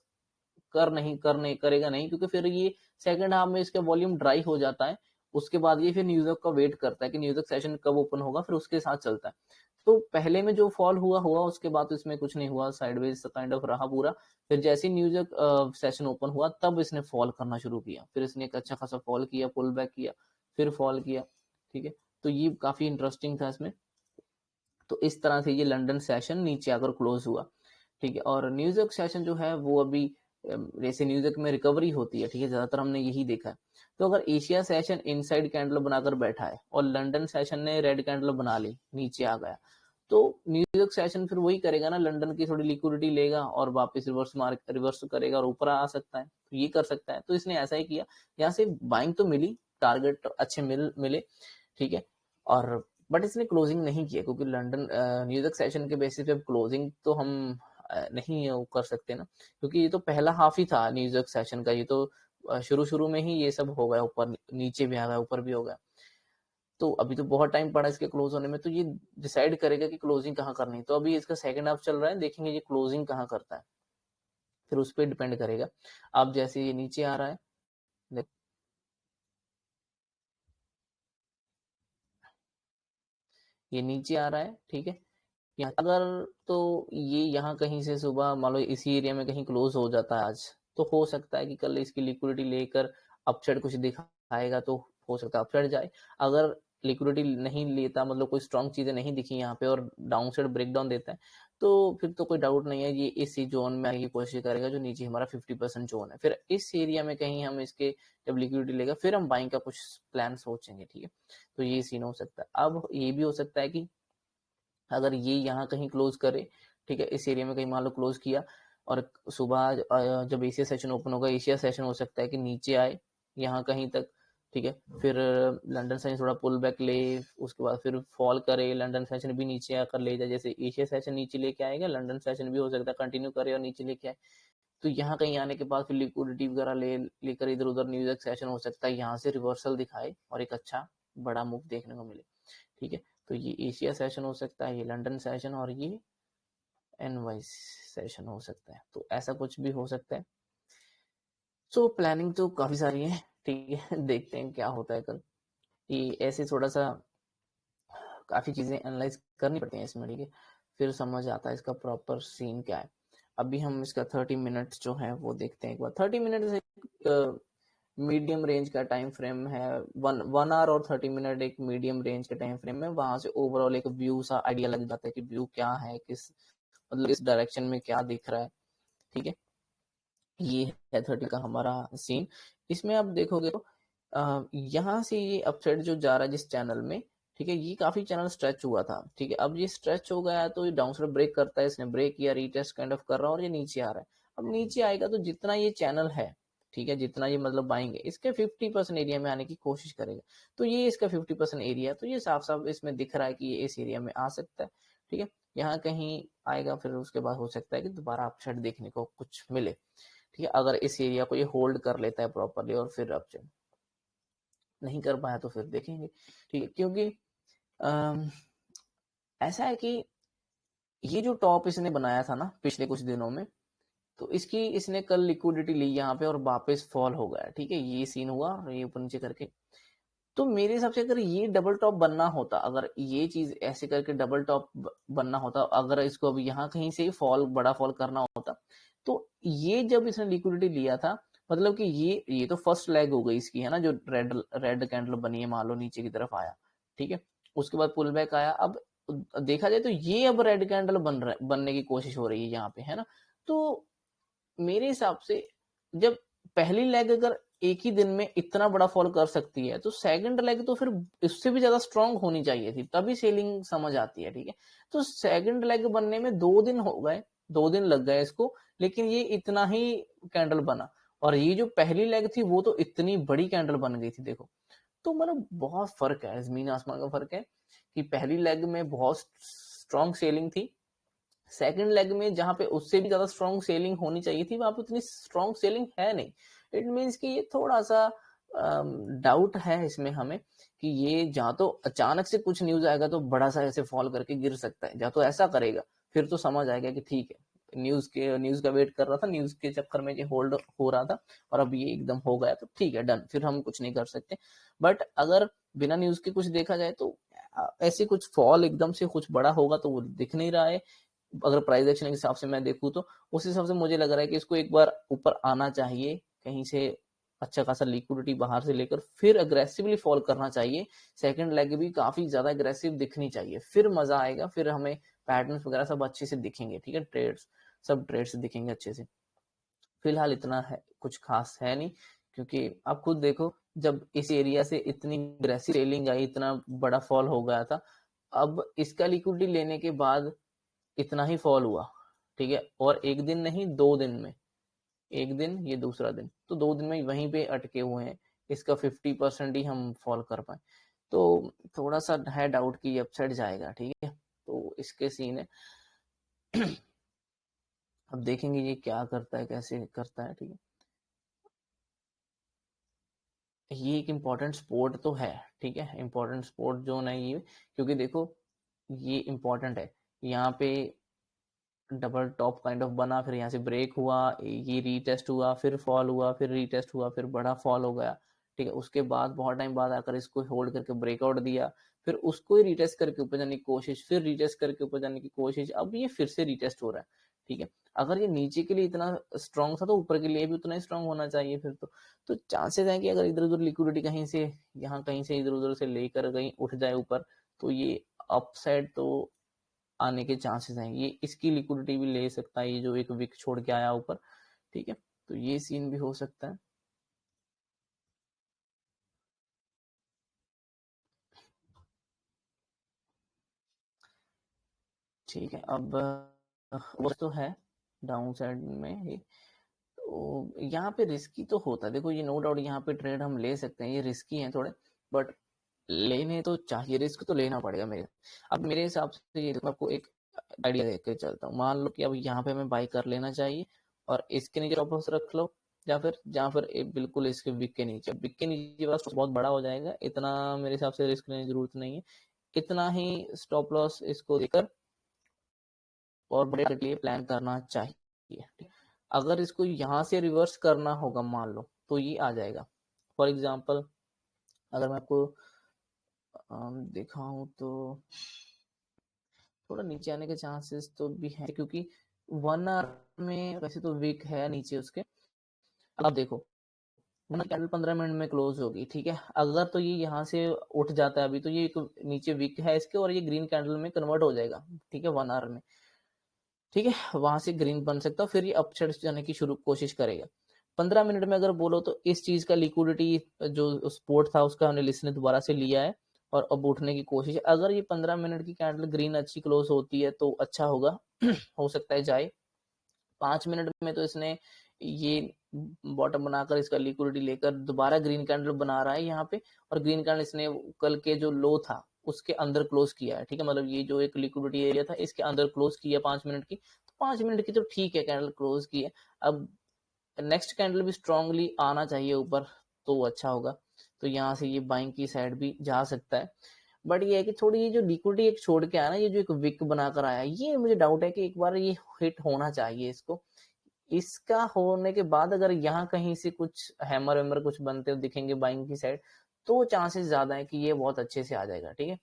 A: करने करेगा नहीं, क्योंकि फिर ये सेकंड हाफ में इसका वॉल्यूम ड्राई हो जाता है। उसके बाद ये फिर न्यूयॉर्क का वेट करता है कि न्यूयॉर्क सेशन कब ओपन होगा, फिर उसके साथ चलता है। तो पहले में जो फॉल हुआ हुआ, उसके बाद तो इसमें कुछ नहीं हुआ, साइडवेज काइंड ऑफ रहा पूरा। फिर जैसे ही न्यूयॉर्क सेशन ओपन हुआ तब इसने फॉल करना शुरू किया, फिर इसने एक अच्छा खासा फॉल किया, पुल बैक किया, फिर फॉल किया, ठीक है। तो ये काफी इंटरेस्टिंग था इसमें। तो इस तरह से ये लंदन सेशन नीचे आकर क्लोज हुआ, ठीक है। और न्यूयॉर्क सेशन जो है वो अभी जैसे न्यूयॉर्क में रिकवरी होती है, ठीक है, ज्यादातर हमने यही देखा है। तो अगर एशिया सेशन इनसाइड कैंडल बनाकर बैठा है और लंदन सेशन ने रेड कैंडल बना ली, नीचे आ गया, तो न्यूयॉर्क सेशन फिर वही करेगा ना, लंदन की थोड़ी लिक्विडिटी लेगा और वापस रिवर्स करेगा और ऊपर आ सकता है, तो ये कर सकता है। तो इसने ऐसा ही किया, यहाँ से बाइंग तो मिली, टारगेट अच्छे मिले, ठीक है। और बट इसने क्लोजिंग नहीं किया, क्योंकि लंदन न्यूयॉर्क सेशन के बेसिस पे क्लोजिंग तो हम नहीं कर सकते ना, क्योंकि ये तो पहला हाफ ही था न्यूयॉर्क सेशन का। ये तो शुरू शुरू में ही ये सब हो गया, ऊपर नीचे भी आ गया ऊपर भी हो गया, तो अभी तो बहुत टाइम पड़ा इसके क्लोज होने में। तो ये डिसाइड करेगा कि क्लोजिंग कहाँ करनी है। तो अभी इसका सेकंड हाफ चल रहा है, देखेंगे ये क्लोजिंग कहाँ करता है, फिर उस पर डिपेंड करेगा। अब जैसे ये नीचे आ रहा है, ये नीचे आ रहा है, ठीक है, यहाँ अगर, तो ये यहाँ कहीं से सुबह मान लो इसी एरिया में कहीं क्लोज हो जाता है आज, तो हो सकता है कि कल इसकी लिक्विडिटी लेकर अपसाइड कुछ दिखाएगा, तो हो सकता है अपसाइड जाए। अगर लिक्विडिटी नहीं लेता, मतलब कोई स्ट्रॉन्ग चीजें नहीं दिखी यहाँ पे और डाउन साइड ब्रेकडाउन देता है, तो फिर तो कोई डाउट नहीं है ये इसी जोन में आने की कोशिश करेगा जो नीचे हमारा 50% जोन है। फिर इस एरिया में कहीं हम इसके जब लिक्विडिटी लेगा फिर हम बाइंग का कुछ प्लान सोचेंगे, ठीक है। तो ये सीन हो सकता है। अब ये भी हो सकता है कि अगर ये यहाँ कहीं क्लोज करे, ठीक है, इस एरिया में कहीं मान लो क्लोज किया, और सुबह जब एशिया सेशन ओपन होगा, एशिया सेशन हो सकता है कि नीचे आए यहाँ कहीं तक, ठीक है, फिर लंदन सेशन थोड़ा पुल बैक ले, उसके बाद फिर फॉल करे, लंदन सेशन भी नीचे आकर ले जाए, जैसे एशिया सेशन नीचे लेके आएगा, लंदन सेशन भी हो सकता है कंटिन्यू करे और नीचे लेके आए। तो यहाँ कहीं आने के बाद फिर लिक्विडिटी वगैरह लेकर इधर उधर न्यूयॉर्क सेशन हो सकता है यहाँ से रिवर्सल दिखाए और एक अच्छा बड़ा मूव देखने को मिले। ठीक है, तो ये एशिया सेशन हो सकता है, ये लंदन सेशन, और ये एनवाई सेशन हो सकता है, तो ऐसा कुछ भी हो सकता है। सो प्लानिंग तो काफी सारी है, ठीक है। देखते हैं क्या होता है कल। ये ऐसे थोड़ा सा काफी चीजें एनालाइज करनी पड़ती हैं इसमें, ठीक है, फिर समझ आता है इसका प्रॉपर सीन क्या है। अभी हम इसका 30 मिनट्स जो है वो देखते हैं एक बार। 30 मिनट से मीडियम रेंज का टाइम फ्रेम है, 1 आवर और 30 मिनट एक मीडियम रेंज का टाइम फ्रेम है। वहां से ओवरऑल एक व्यू सा आइडिया लग जाता है कि व्यू क्या है, किस मतलब इस डायरेक्शन में क्या दिख रहा है, ठीक है। ये है 30 का हमारा सीन। इसमें आप देखोगे तो यहाँ से ये अपसाइड जो जा रहा है जिस चैनल में, ठीक है, ये काफी चैनल स्ट्रेच हुआ था, ठीक है। अब ये स्ट्रेच हो गया तो ये डाउनसाइड ब्रेक करता है, इसने ब्रेक किया, रीटेस्ट काइंड ऑफ कर रहा है और ये नीचे आ रहा है। अब नीचे आएगा तो जितना ये चैनल है, ठीक है, जितना ये मतलब आएंगे इसके 50% एरिया में आने की कोशिश करेगा। तो ये इसका 50% एरिया है, तो ये साफ साफ इसमें दिख रहा है कि ये इस एरिया में आ सकता है, ठीक है। यहाँ कहीं आएगा, फिर उसके बाद हो सकता है कि दोबारा अपसाइड देखने को कुछ मिले, ठीक है, अगर इस एरिया को ये होल्ड कर लेता है प्रॉपरली और फिर अपसाइड नहीं कर पाया तो फिर देखेंगे, ठीक है। क्योंकि ऐसा है कि ये जो टॉप इसने बनाया था ना पिछले कुछ दिनों में, तो इसकी इसने कल लिक्विडिटी ली यहाँ पे और वापस फॉल हो गया, ठीक है, ये सीन हुआ और ये ऊपर नीचे करके। तो मेरे हिसाब से अगर ये डबल टॉप बनना होता, अगर ये चीज ऐसे करके डबल टॉप बनना होता, अगर इसको अब यहाँ कहीं से फॉल बड़ा फॉल करना होता, तो ये जब इसने लिक्विडिटी लिया था, मतलब कि ये तो फर्स्ट लेग हो गई इसकी, है ना, जो रेड रेड कैंडल बनी है, मान लो नीचे की तरफ आया, ठीक है, उसके बाद पुल बैक आया। अब देखा जाए तो ये अब रेड कैंडल बनने की कोशिश हो रही है यहाँ पे, है ना। तो मेरे हिसाब से जब पहली लेग अगर एक ही दिन में इतना बड़ा फॉल कर सकती है, तो सेकंड लेग तो फिर इससे भी ज्यादा स्ट्रांग होनी चाहिए थी, तभी सेलिंग समझ आती है, ठीक है। तो सेकंड लेग बनने में 2 दिन हो गए, 2 दिन लग गए इसको, लेकिन ये इतना ही कैंडल बना। और ये जो पहली लेग थी वो तो इतनी बड़ी कैंडल बन गई थी, देखो। तो मतलब बहुत फर्क है, जमीन आसमान का फर्क है कि पहली लेग में बहुत स्ट्रांग सेलिंग थी, सेकंड लेग में जहां पे उससे भी ज्यादा स्ट्रॉन्ग सेलिंग होनी चाहिए थी, वहां पे उतनी स्ट्रॉन्ग सेलिंग है नहीं। इट मीन्स कि ये थोड़ा सा डाउट है इसमें हमें कि ये जहां तो अचानक से कुछ न्यूज आएगा तो बड़ा सा ऐसे फॉल करके गिर सकता है, जहां तो ऐसा करेगा फिर तो समझ आएगा कि ठीक है, न्यूज का वेट कर रहा था, न्यूज के चक्कर में ये होल्ड हो रहा था और अब ये एकदम हो गया तो ठीक है, डन, फिर हम कुछ नहीं कर सकते। बट अगर बिना न्यूज के कुछ देखा जाए तो ऐसे कुछ फॉल एकदम से कुछ बड़ा होगा तो वो दिख नहीं रहा है। अगर प्राइस एक्शन के हिसाब से मैं देखूं तो उस हिसाब से मुझे लग रहा है कि इसको एक बार ऊपर आना चाहिए, कहीं से अच्छा खासा लिक्विडिटी बाहर से लेकर फिर अग्रेसिवली फॉल करना चाहिए। सेकंड लेग भी काफी ज्यादा अग्रेसिव दिखनी चाहिए, फिर मजा आएगा, फिर हमें पैटर्न्स वगैरह सब अच्छे से दिखेंगे, ठीक है, ट्रेड्स सब ट्रेड्स दिखेंगे अच्छे से। फिलहाल इतना है, कुछ खास है नहीं, क्योंकि आप खुद देखो जब इस एरिया से इतनी अग्रेसिव सेलिंग आई, इतना बड़ा फॉल हो गया था, अब इसका लिक्विडिटी लेने के बाद इतना ही फॉल हुआ, ठीक है, और एक दिन नहीं 2 दिन में, एक दिन ये दूसरा दिन, तो 2 दिन में वहीं पे अटके हुए हैं, इसका 50% ही हम फॉल कर पाए, तो थोड़ा सा है डाउट कि ये अपसाइड जाएगा, ठीक है, तो इसके सीन है। अब देखेंगे ये क्या करता है, कैसे करता है, ठीक है। ये एक इम्पोर्टेंट स्पोर्ट तो है, ठीक है, इम्पोर्टेंट स्पोर्ट जोन है ये, क्योंकि देखो ये इम्पोर्टेंट है, यहाँ पे डबल टॉप काइंड ऑफ बना, फिर यहाँ से ब्रेक हुआ, ये रीटेस्ट हुआ, फिर फॉल हुआ, फिर रीटेस्ट हुआ, फिर बड़ा फॉल हो गया, ठीक है, उसके बाद बहुत टाइम बाद आकर इसको होल्ड करके ब्रेकआउट दिया, फिर उसको ही रीटेस्ट करके ऊपर जाने की कोशिश, फिर रीटेस्ट करके ऊपर जाने की कोशिश, अब ये फिर से रीटेस्ट हो रहा है, ठीक है। अगर ये नीचे के लिए इतना स्ट्रांग था तो ऊपर के लिए भी उतना ही स्ट्रांग होना चाहिए फिर तो चांसेस है कि अगर इधर उधर लिक्विडिटी कहीं से यहाँ कहीं से इधर उधर से लेकर कहीं उठ जाए ऊपर, तो ये अपसाइड तो आने के चांसेस हैं, ये इसकी लिक्विडिटी भी ले सकता है, ये जो एक विक छोड़ के आया ऊपर, ठीक है, तो ये सीन भी हो सकता है। ठीक है, अब वो तो है डाउन साइड में ही, तो यहाँ पे रिस्की तो होता है, देखो ये नो डाउट यहाँ पे ट्रेड हम ले सकते हैं, ये रिस्की है थोड़े, बट लेने तो चाहिए, रिस्क तो लेना पड़ेगा मेरे। अब मेरे हिसाब से ये देखो, आपको एक आइडिया देख के चलता हूँ, मान लो कि अब यहाँ पे हमें बाई कर लेना चाहिए और इसके नीचे स्टॉप लॉस रख लो, या फिर जहाँ फिर बिल्कुल इसके विक के नीचे, विक के नीचे वाला बहुत बड़ा हो जाएगा, इतना मेरे हिसाब से रिस्क लेने की जरूरत नहीं है। इतना ही स्टॉप लॉस इसको देकर और बड़े के लिए प्लान करना चाहिए। अगर इसको यहाँ से रिवर्स करना होगा मान लो तो ये आ जाएगा। फॉर एग्जाम्पल अगर मैं आपको दिखाऊं तो थोड़ा नीचे आने के चांसेस तो भी है, क्योंकि 1 आवर में वैसे तो वीक है नीचे उसके। अब देखो कैंडल 15 मिनट में क्लोज होगी, ठीक है। अगर तो ये यहाँ से उठ जाता है अभी तो ये एक नीचे वीक है इसके और ये ग्रीन कैंडल में कन्वर्ट हो जाएगा, ठीक है, 1 आवर में, ठीक है। वहां से ग्रीन बन सकता है, फिर ये अपसाइड जाने की शुरू कोशिश करेगा। 15 मिनट में अगर बोलो तो इस चीज का लिक्विडिटी जो सपोर्ट था उसका हमने लिस्ट ने दोबारा से लिया है और अब उठने की कोशिश। अगर ये 15 मिनट की कैंडल ग्रीन अच्छी क्लोज होती है तो अच्छा होगा हो सकता है जाए। 5 मिनट में तो इसने ये बॉटम बनाकर इसका लिक्विडिटी लेकर दोबारा ग्रीन कैंडल बना रहा है यहाँ पे, और ग्रीन कैंडल इसने कल के जो लो था उसके अंदर क्लोज किया है, ठीक है। मतलब ये जो एक लिक्विडिटी एरिया था इसके अंदर क्लोज किया 5 मिनट की, तो 5 मिनट की तो ठीक है कैंडल क्लोज की है। अब नेक्स्ट कैंडल भी स्ट्रांगली आना चाहिए ऊपर तो अच्छा होगा, तो यहाँ से ये बाइंग की साइड भी जा सकता है। बट ये है कि थोड़ी ये जो लिक्विडिटी एक छोड़ के आया ना, ये जो एक विक बनाकर आया, ये मुझे डाउट है कि एक बार ये हिट होना चाहिए इसको। इसका होने के बाद अगर यहाँ कहीं से कुछ हैमर वैमर कुछ बनते हुए दिखेंगे बाइंग की साइड, तो चांसेस ज्यादा है कि ये बहुत अच्छे से आ जाएगा, ठीक है।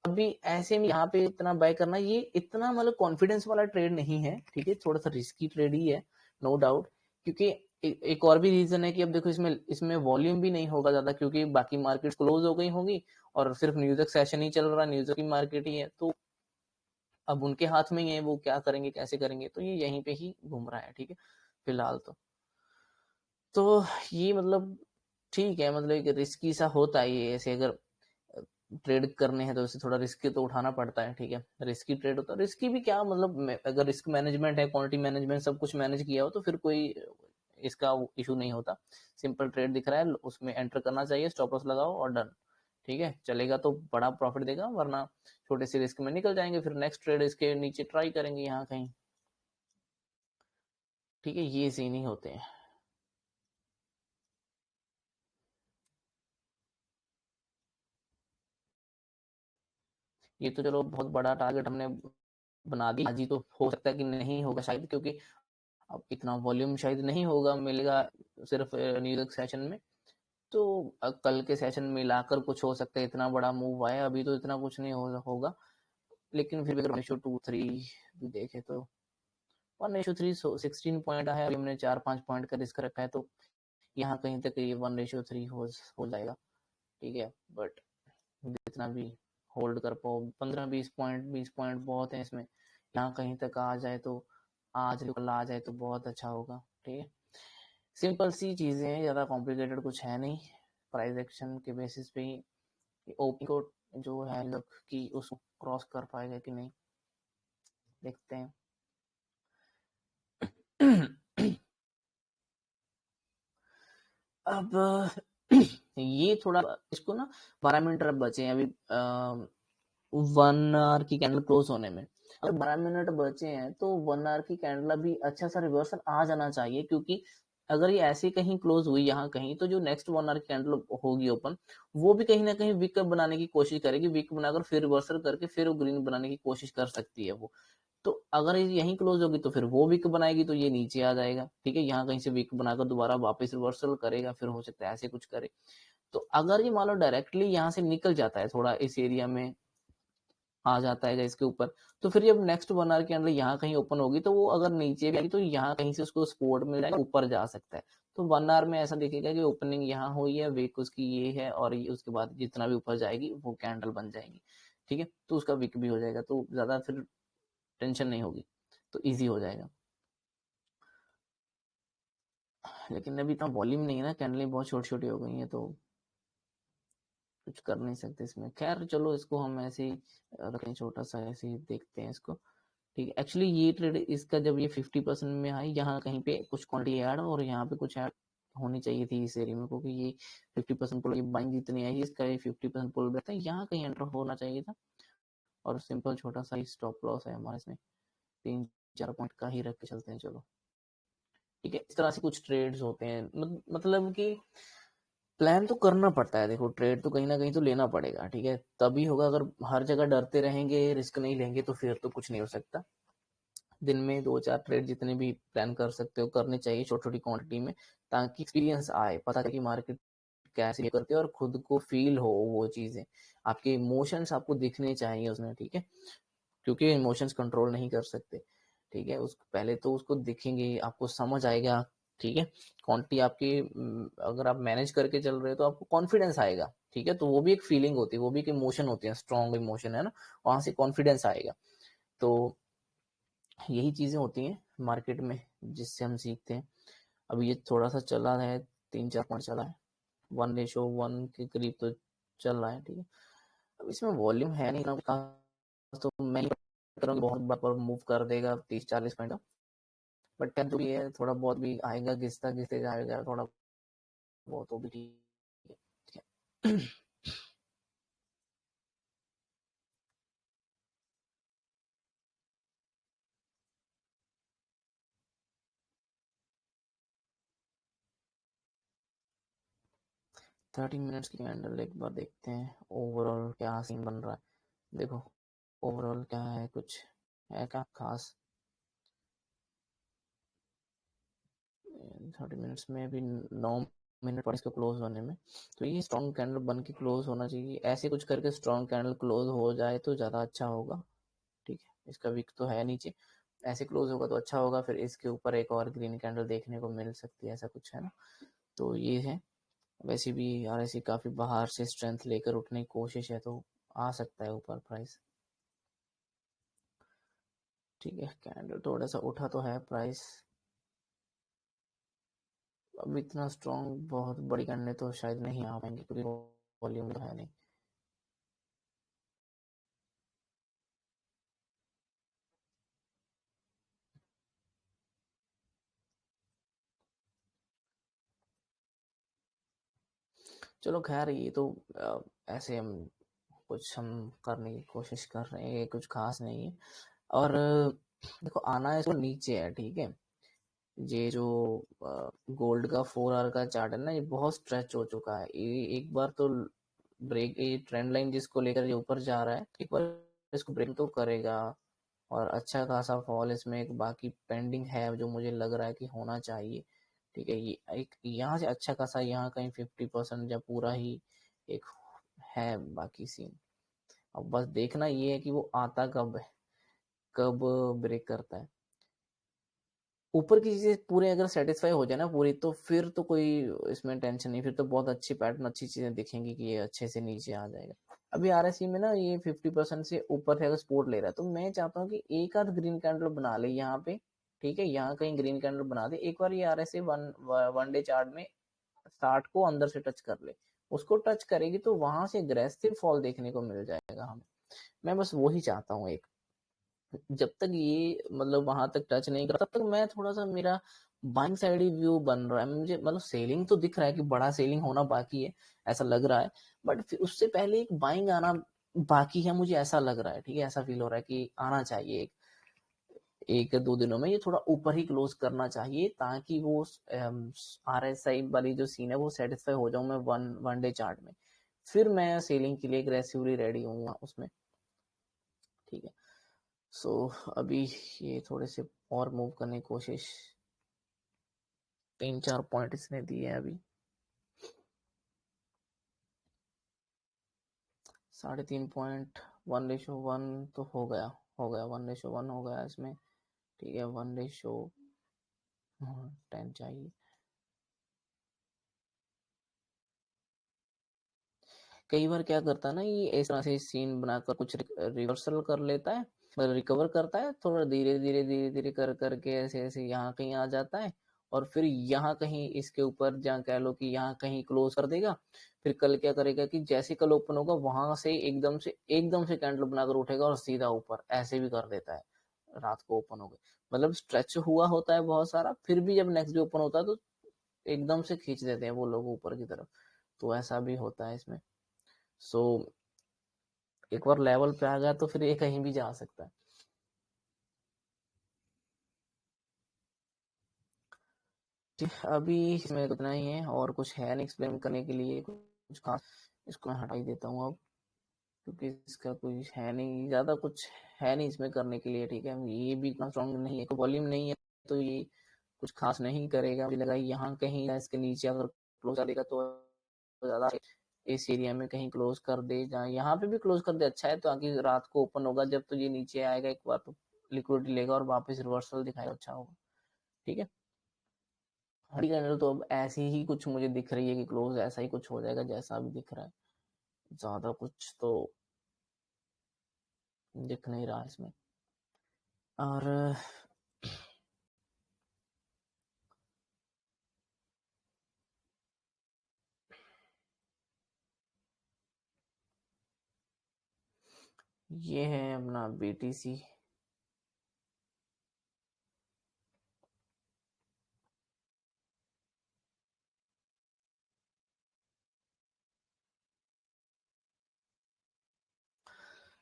A: अभी ऐसे में यहाँ पे इतना बाय करना ये इतना मतलब कॉन्फिडेंस वाला ट्रेड नहीं है, ठीक है, थोड़ा सा रिस्की ट्रेड ही है, नो डाउट। क्योंकि एक और भी रीजन है कि अब देखो इसमें इसमें वॉल्यूम भी नहीं होगा ज्यादा, क्योंकि बाकी मार्केट क्लोज हो गई होगी और सिर्फ न्यूयॉर्क सेशन ही चल रहा है, न्यूयॉर्क की मार्केट ही है, तो अब उनके हाथ में ही है वो क्या करेंगे कैसे करेंगे, तो ये यहीं पे ही घूम रहा है, ठीक है, फिलहाल तो ये मतलब ठीक है, मतलब एक रिस्की सा होता है ये, ऐसे अगर ट्रेड करने हैं तो उसे थोड़ा रिस्क तो उठाना पड़ता है, ठीक है, रिस्की ट्रेड होता है। रिस्की भी क्या मतलब अगर रिस्क मैनेजमेंट है, क्वांटिटी मैनेजमेंट सब कुछ मैनेज किया हो तो फिर कोई इसका इशू नहीं होता। सिंपल ट्रेड दिख रहा है उसमें एंटर करना चाहिए, स्टॉप लॉस लगाओ और डन, ठीक है, चलेगा तो बड़ा प्रॉफिट देगा, वरना छोटे से रिस्क में निकल जाएंगे, फिर नेक्स्ट ट्रेड इसके नीचे ट्राई करेंगे यहाँ कहीं, ठीक है, ये सीन ही होते हैं। ये तो चलो बहुत बड़ा टारगेट हमने बना दिया आज ही, तो हो सकता है कि नहीं होगा शायद, क्योंकि अब इतना वॉल्यूम शायद नहीं होगा मिलेगा सिर्फ न्यूयॉर्क सेशन में, तो कल के सेशन में मिलाकर कुछ हो सकता है, इतना बड़ा मूव आया, अभी तो इतना कुछ नहीं होगा। लेकिन फिर भी अगर 1:3 भी देखे तो 1:3 16 पॉइंट है, अभी हमने 4-5 पॉइंट का रिस्क रखा है, तो यहाँ कहीं तक ये 1:3 हो जाएगा, ठीक है। बट जितना भी होल्ड कर पाओ 15-20 पॉइंट 20 पॉइंट बहुत है इसमें, यहाँ कहीं तक आ जाए तो आज कल आ जाए तो बहुत अच्छा होगा, ठीक है। सिंपल सी चीजें हैं, ज्यादा कॉम्प्लिकेटेड कुछ है नहीं। प्राइस एक्शन के बेसिस पे ही ओपी को जो है लोग कि उसको क्रॉस कर पाएगा कि नहीं, देखते हैं। अब ये थोड़ा इसको ना 12 मिनट अब बचे हैं अभी 1 आवर की कैंडल क्लोज होने में। अगर 12 मिनट बचे हैं तो 1 आवर की कैंडल अभी अच्छा सा रिवर्सल आ जाना चाहिए, क्योंकि अगर ये ऐसे कहीं क्लोज हुई यहाँ कहीं तो जो नेक्स्ट 1 आवर कैंडल होगी ओपन, वो भी कहीं ना कहीं वीक बनाने की कोशिश करेगी, वीक बनाकर फिर रिवर्सल करके फिर वो ग्रीन बनाने की कोशिश कर सकती है वो। तो अगर ये यहीं क्लोज होगी तो फिर वो वीक बनाएगी तो ये नीचे आ जाएगा, ठीक है, यहाँ कहीं से वीक बनाकर दोबारा वापस रिवर्सल करेगा, फिर हो सकता है ऐसे कुछ करे। तो अगर ये मान लो डायरेक्टली यहाँ से निकल जाता है थोड़ा इस एरिया में आ जाता है इसके ऊपर, तो फिर जब नेक्स्ट 1 आवर के अंदर यहाँ कहीं ओपन होगी तो वो अगर नीचे भी आएगी तो यहाँ कहीं से उसको सपोर्ट मिल जाएगा, ऊपर जा सकता है। तो 1 आवर में ऐसा दिखेगा कि ओपनिंग यहाँ हुई है, वीक उसकी ये है, और ये उसके बाद जितना भी ऊपर जाएगी वो कैंडल बन जाएगी, ठीक है, तो उसका वीक भी हो जाएगा, तो ज्यादा फिर टेंशन नहीं होगी, तो ईजी हो जाएगा। लेकिन अभी इतना वॉल्यूम नहीं है ना, कैंडलें बहुत छोटी छोटी हो गई है, तो कुछ कर नहीं सकते इसमें। खैर चलो इसको हम ऐसे ही रखें, छोटा सा ऐसे ही देखते हैं इसको, ठीक है। एक्चुअली ये ट्रेड इसका जब ये 50% में आई, यहाँ कहीं पे कुछ क्वांटिटी ऐड और यहाँ पे कुछ ऐड होनी चाहिए थी इस एरिया में, क्योंकि ये 50% पुल, ये बाइंग जितनी आई इसका ये 50% पुल बैक था, यहाँ कहीं एंटर होना चाहिए था। और सिंपल छोटा सा ही स्टॉप लॉस है हमारे इसमें, 3-4 पॉइंट का ही रख के चलते हैं, चलो ठीक है। इस तरह से कुछ ट्रेड्स होते हैं, मतलब कि प्लान तो करना पड़ता है, देखो ट्रेड तो कहीं ना कहीं तो लेना पड़ेगा, ठीक है, तभी होगा। अगर हर जगह डरते रहेंगे, रिस्क नहीं लेंगे, तो फिर तो कुछ नहीं हो सकता। दिन में 2-4 ट्रेड जितने भी प्लान कर सकते हो करने चाहिए, छोटी छोटी क्वांटिटी में, ताकि एक्सपीरियंस आए, पता चले कि मार्केट कैसे करते हैं, और खुद को फील हो वो चीजें, आपके इमोशंस आपको दिखने चाहिए उसमें, ठीक है, क्योंकि इमोशंस कंट्रोल नहीं कर सकते, ठीक है। उस पहले तो उसको दिखेंगे, आपको समझ आएगा, ठीक है। क्वांटिटी आपकी अगर आप मैनेज करके चल रहे हो तो आपको कॉन्फिडेंस आएगा, ठीक है, तो वो भी एक फीलिंग होती है, वो भी एक इमोशन होती है, स्ट्रॉन्ग इमोशन है ना, वहां से कॉन्फिडेंस आएगा। तो यही चीजें होती हैं मार्केट में जिससे हम सीखते हैं। अभी ये थोड़ा सा चला है, 3-4 पॉइंट चला है, 1:1 के करीब तो चल रहा है, ठीक है। अब इसमें वॉल्यूम है नहीं ना, तो मैं नहीं कर रहा हूँ बहुत बार मूव कर देगा 30-40 पॉइंट का, बट जो भी है थोड़ा बहुत भी आएगा, घिसता घिसते जाएगा थोड़ा बहुत, वो भी ठीक है। 30 मिनट्स की कैंडल एक बार देखते हैं ओवरऑल क्या सीन बन रहा है। देखो ओवरऑल क्या है, कुछ है क्या खास। 30 मिनट्स में भी 9 मिनट पड़े इसको क्लोज होने में, तो ये स्ट्रॉन्ग कैंडल बन के क्लोज होना चाहिए, ऐसे कुछ करके स्ट्रॉन्ग कैंडल क्लोज हो जाए तो ज़्यादा अच्छा होगा, ठीक है। इसका विक तो है नीचे, ऐसे क्लोज होगा तो अच्छा होगा, फिर इसके ऊपर एक और ग्रीन कैंडल देखने को मिल सकती है, ऐसा कुछ है ना। तो ये है, वैसे भी RSI काफ़ी बाहर से स्ट्रेंथ लेकर उठने की कोशिश है, तो आ सकता है ऊपर प्राइस, ठीक है। कैंडल थोड़ा सा उठा तो है प्राइस, अब इतना स्ट्रॉन्ग बहुत बड़ी करने तो शायद नहीं आ पाएंगे, क्योंकि वॉल्यूम तो है नहीं। चलो खैर, ये तो ऐसे हम कुछ हम करने की कोशिश कर रहे हैं, ये कुछ खास नहीं है। और देखो आना है इसको नीचे है, ठीक है। ये जो गोल्ड का 4 आवर का चार्ट है ना, ये बहुत स्ट्रेच हो चुका है, ये एक बार तो ब्रेक, ये ट्रेंड लाइन जिसको लेकर ये ऊपर जा रहा है, एक बार इसको ब्रेक तो करेगा, और अच्छा खासा फॉल इसमें एक बाकी पेंडिंग है, जो मुझे लग रहा है कि होना चाहिए, ठीक है। ये एक यहाँ से अच्छा खासा, यहाँ कहीं 50% या पूरा ही एक है बाकी सीन। अब बस देखना ये है कि वो आता कब है, कब ब्रेक करता है। ऊपर की चीजें पूरे अगर सेटिस्फाई हो जाए ना पूरी, तो फिर तो कोई इसमें टेंशन नहीं, फिर तो बहुत अच्छी पैटर्न, अच्छी चीजें दिखेंगी कि ये अच्छे से नीचे आ जाएगा। अभी RSI में ना ये 50% से ऊपर से अगर सपोर्ट ले रहा है, तो मैं चाहता हूँ कि एक आध ग्रीन कैंडल बना ले यहाँ पे, ठीक है, यहाँ कहीं ग्रीन कैंडल बना दे एक बार, ये RSI वन डे चार्ट में 60 को अंदर से टच कर ले, उसको टच करेगी तो वहां से अग्रेसिव फॉल देखने को मिल जाएगा हमें। मैं बस वही चाहता हूँ एक, जब तक ये मतलब वहां तक टच नहीं कर, तब तक मैं थोड़ा सा, मेरा बाइंग साइड ही व्यू बन रहा है मुझे, मतलब सेलिंग तो दिख रहा है कि बड़ा सेलिंग होना बाकी है, ऐसा लग रहा है, बट फिर उससे पहले एक बाइंग आना बाकी है, मुझे ऐसा लग रहा है, ठीक है, ऐसा फील हो रहा है कि आना चाहिए एक, 1 या 2 दिनों में ये थोड़ा ऊपर ही क्लोज करना चाहिए, ताकि वो RSI वाली जो सीन है वो सेटिस्फाई हो जाऊं मैं वन डे चार्ट में, फिर मैं सेलिंग के लिए एग्रेसिवली रेडी हूँ उसमें, ठीक है। सो अभी ये थोड़े से और मूव करने की कोशिश, 3-4 पॉइंट इसने दिए हैं अभी, 3.5 पॉइंट, 1:1 तो हो गया 1:1 हो गया इसमें, ठीक है। 1:10 चाहिए। कई बार क्या करता है ना, ये इस तरह से सीन बनाकर कुछ रिवर्सल कर लेता है, मतलब रिकवर करता है, थोड़ा धीरे धीरे धीरे धीरे कर करके ऐसे ऐसे यहाँ कहीं आ जाता है, और फिर यहाँ कहीं इसके ऊपर, जहाँ कह लो कि यहाँ कहीं क्लोज कर देगा, फिर कल क्या करेगा कि जैसे कल ओपन होगा वहां से एकदम से कैंडल बनाकर उठेगा और सीधा ऊपर ऐसे भी कर देता है, रात को ओपन हो गए, मतलब स्ट्रेच हुआ होता है बहुत सारा, फिर भी जब नेक्स्ट डे ओपन होता है तो एकदम से खींच देते हैं वो लोग ऊपर की तरफ, तो ऐसा भी होता है इसमें। सो एक बार लेवल पे आ गया तो फिर ये कहीं भी जा सकता है। अभी इसमें इतना ही है और कुछ है नहीं एक्सप्लेन करने के लिए कुछ खास। इसको मैं हटा ही देता हूँ अब, क्योंकि इसका कुछ है नहीं, ज़्यादा कुछ है नहीं इसमें करने के लिए। ठीक है, ये भी इतना स्ट्रॉन्ग नहीं है, वॉल्यूम नहीं है तो ये कुछ खास नहीं करेगा। मुझे लगा यहाँ कहीं इसके नीचे अगर क्लोज कर देगा तो ज़्यादा इस एरिया में कहीं क्लोज कर दे, जहाँ यहाँ पे भी क्लोज कर दे अच्छा है, तो आगे रात को ओपन होगा जब तो ये नीचे आएगा एक बार तो लिक्विडिटी लेगा और वापस रिवर्सल दिखाएगा, अच्छा होगा। ठीक है, हरी कैंडल तो अब ऐसी ही कुछ मुझे दिख रही है कि क्लोज ऐसा ही कुछ हो जाएगा जैसा अभी दिख रहा है, ज्यादा कुछ तो दिख नहीं रहा इसमें। और ये है अपना BTC।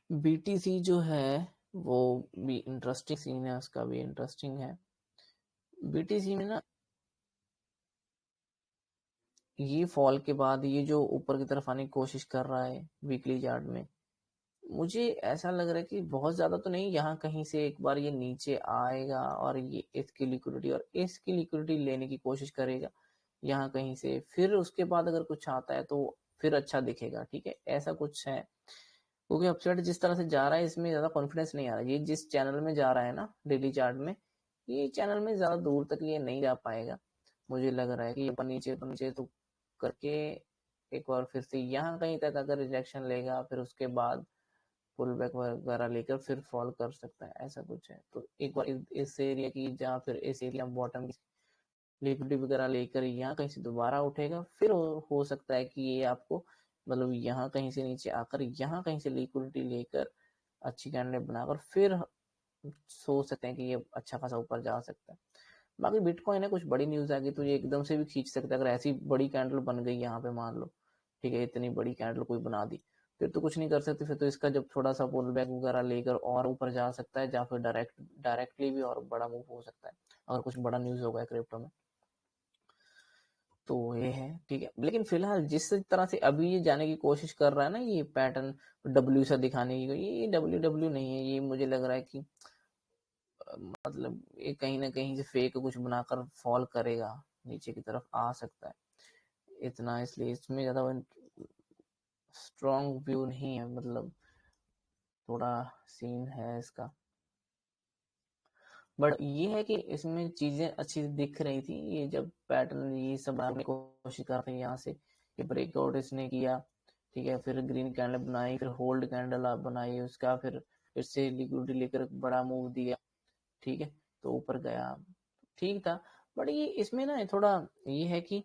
A: BTC जो है वो भी इंटरेस्टिंग सीन है, उसका भी इंटरेस्टिंग है। BTC में ना ये फॉल के बाद ये जो ऊपर की तरफ आने की कोशिश कर रहा है वीकली चार्ट में, मुझे ऐसा लग रहा है कि बहुत ज्यादा तो नहीं, यहाँ कहीं से एक बार ये नीचे आएगा और ये इसकी लिक्विडिटी और इसकी लिक्विडिटी लेने की कोशिश करेगा यहाँ कहीं से, फिर उसके बाद अगर कुछ आता है तो फिर अच्छा दिखेगा। ठीक है, ऐसा कुछ है, क्योंकि अपसाइड जिस तरह से जा रहा है इसमें ज्यादा कॉन्फिडेंस नहीं आ रहा है। ये जिस चैनल में जा रहा है ना डेली चार्ट में, ये चैनल में ज्यादा दूर तक ये नहीं जा पाएगा। मुझे लग रहा है कि ऊपर नीचे तो करके एक बार फिर से यहाँ कहीं तक अगर रिजेक्शन लेगा, फिर उसके बाद पुल बैक वगैरह लेकर फिर फॉल कर सकता है, ऐसा कुछ है। तो एक बार इस एरिया की या फिर इस एरिया बॉटम की लिक्विडिटी वगैरह लेकर यहाँ कहीं से दोबारा उठेगा, फिर हो सकता है कि ये आपको मतलब यहाँ कहीं से नीचे आकर यहाँ कहीं से लिक्विडिटी लेकर अच्छी कैंडल बनाकर फिर सोच सकते हैं कि ये अच्छा खासा ऊपर जा सकता है। बाकी बिटकॉइन है, कुछ बड़ी न्यूज आ गई तो ये एकदम से भी खींच सकता है। अगर ऐसी बड़ी कैंडल बन गई यहाँ पे मान लो, ठीक है, इतनी बड़ी कैंडल कोई बना दी, फिर तो कुछ नहीं कर सकते। फिर तो इसका जब थोड़ा सा पुल बैक वगैरह लेकर और ऊपर जा सकता है, या फिर डायरेक्टली भी और बड़ा मूव हो सकता है अगर कुछ बड़ा न्यूज होगा क्रिप्टो में। तो ये है, ठीक है। लेकिन फिलहाल जिस तरह से अभी ये जाने की कोशिश कर रहा है ना, ये पैटर्न डब्ल्यू सा दिखाने की, ये डब्ल्यू नहीं है, ये मुझे लग रहा है कि मतलब ये कहीं ना कहीं से फेक कुछ बनाकर फॉल करेगा, नीचे की तरफ आ सकता है इतना, इसलिए इसमें ज्यादा स्ट्रॉन्ग व्यू नहीं है, मतलब थोड़ा सीन है इसका। बट ये है कि इसमें चीजें अच्छी दिख रही थी, ये जब पैटर्न ये सब बनाने की कोशिश कर रहे हैं यहाँ से, ये ब्रेकआउट इसने किया, ठीक है, फिर ग्रीन कैंडल बनाई, फिर होल्ड कैंडल आप बनाई, उसका फिर से लिक्विडिटी लेकर बड़ा मूव दिया, ठीक है, तो ऊपर गया, ठीक था। बट ये इसमें ना थोड़ा ये है कि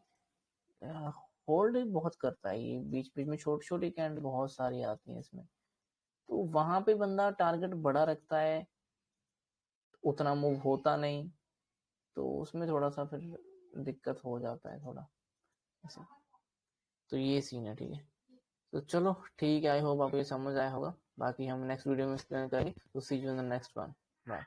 A: होल्ड बहुत करता है, ये बीच बीच में छोटी छोटी कैंडल बहुत सारी आती हैं इसमें, तो वहां पे बंदा टारगेट बड़ा रखता है, उतना मूव होता नहीं, तो उसमें थोड़ा सा फिर दिक्कत हो जाता है थोड़ा ऐसे। तो ये सीन है, ठीक है। तो चलो ठीक है, आई होप आपको ये समझ आया होगा। बाकी हम नेक्स्ट वीडियो में एक्सप्लेन करेंगे। तो see you in the next one, bye.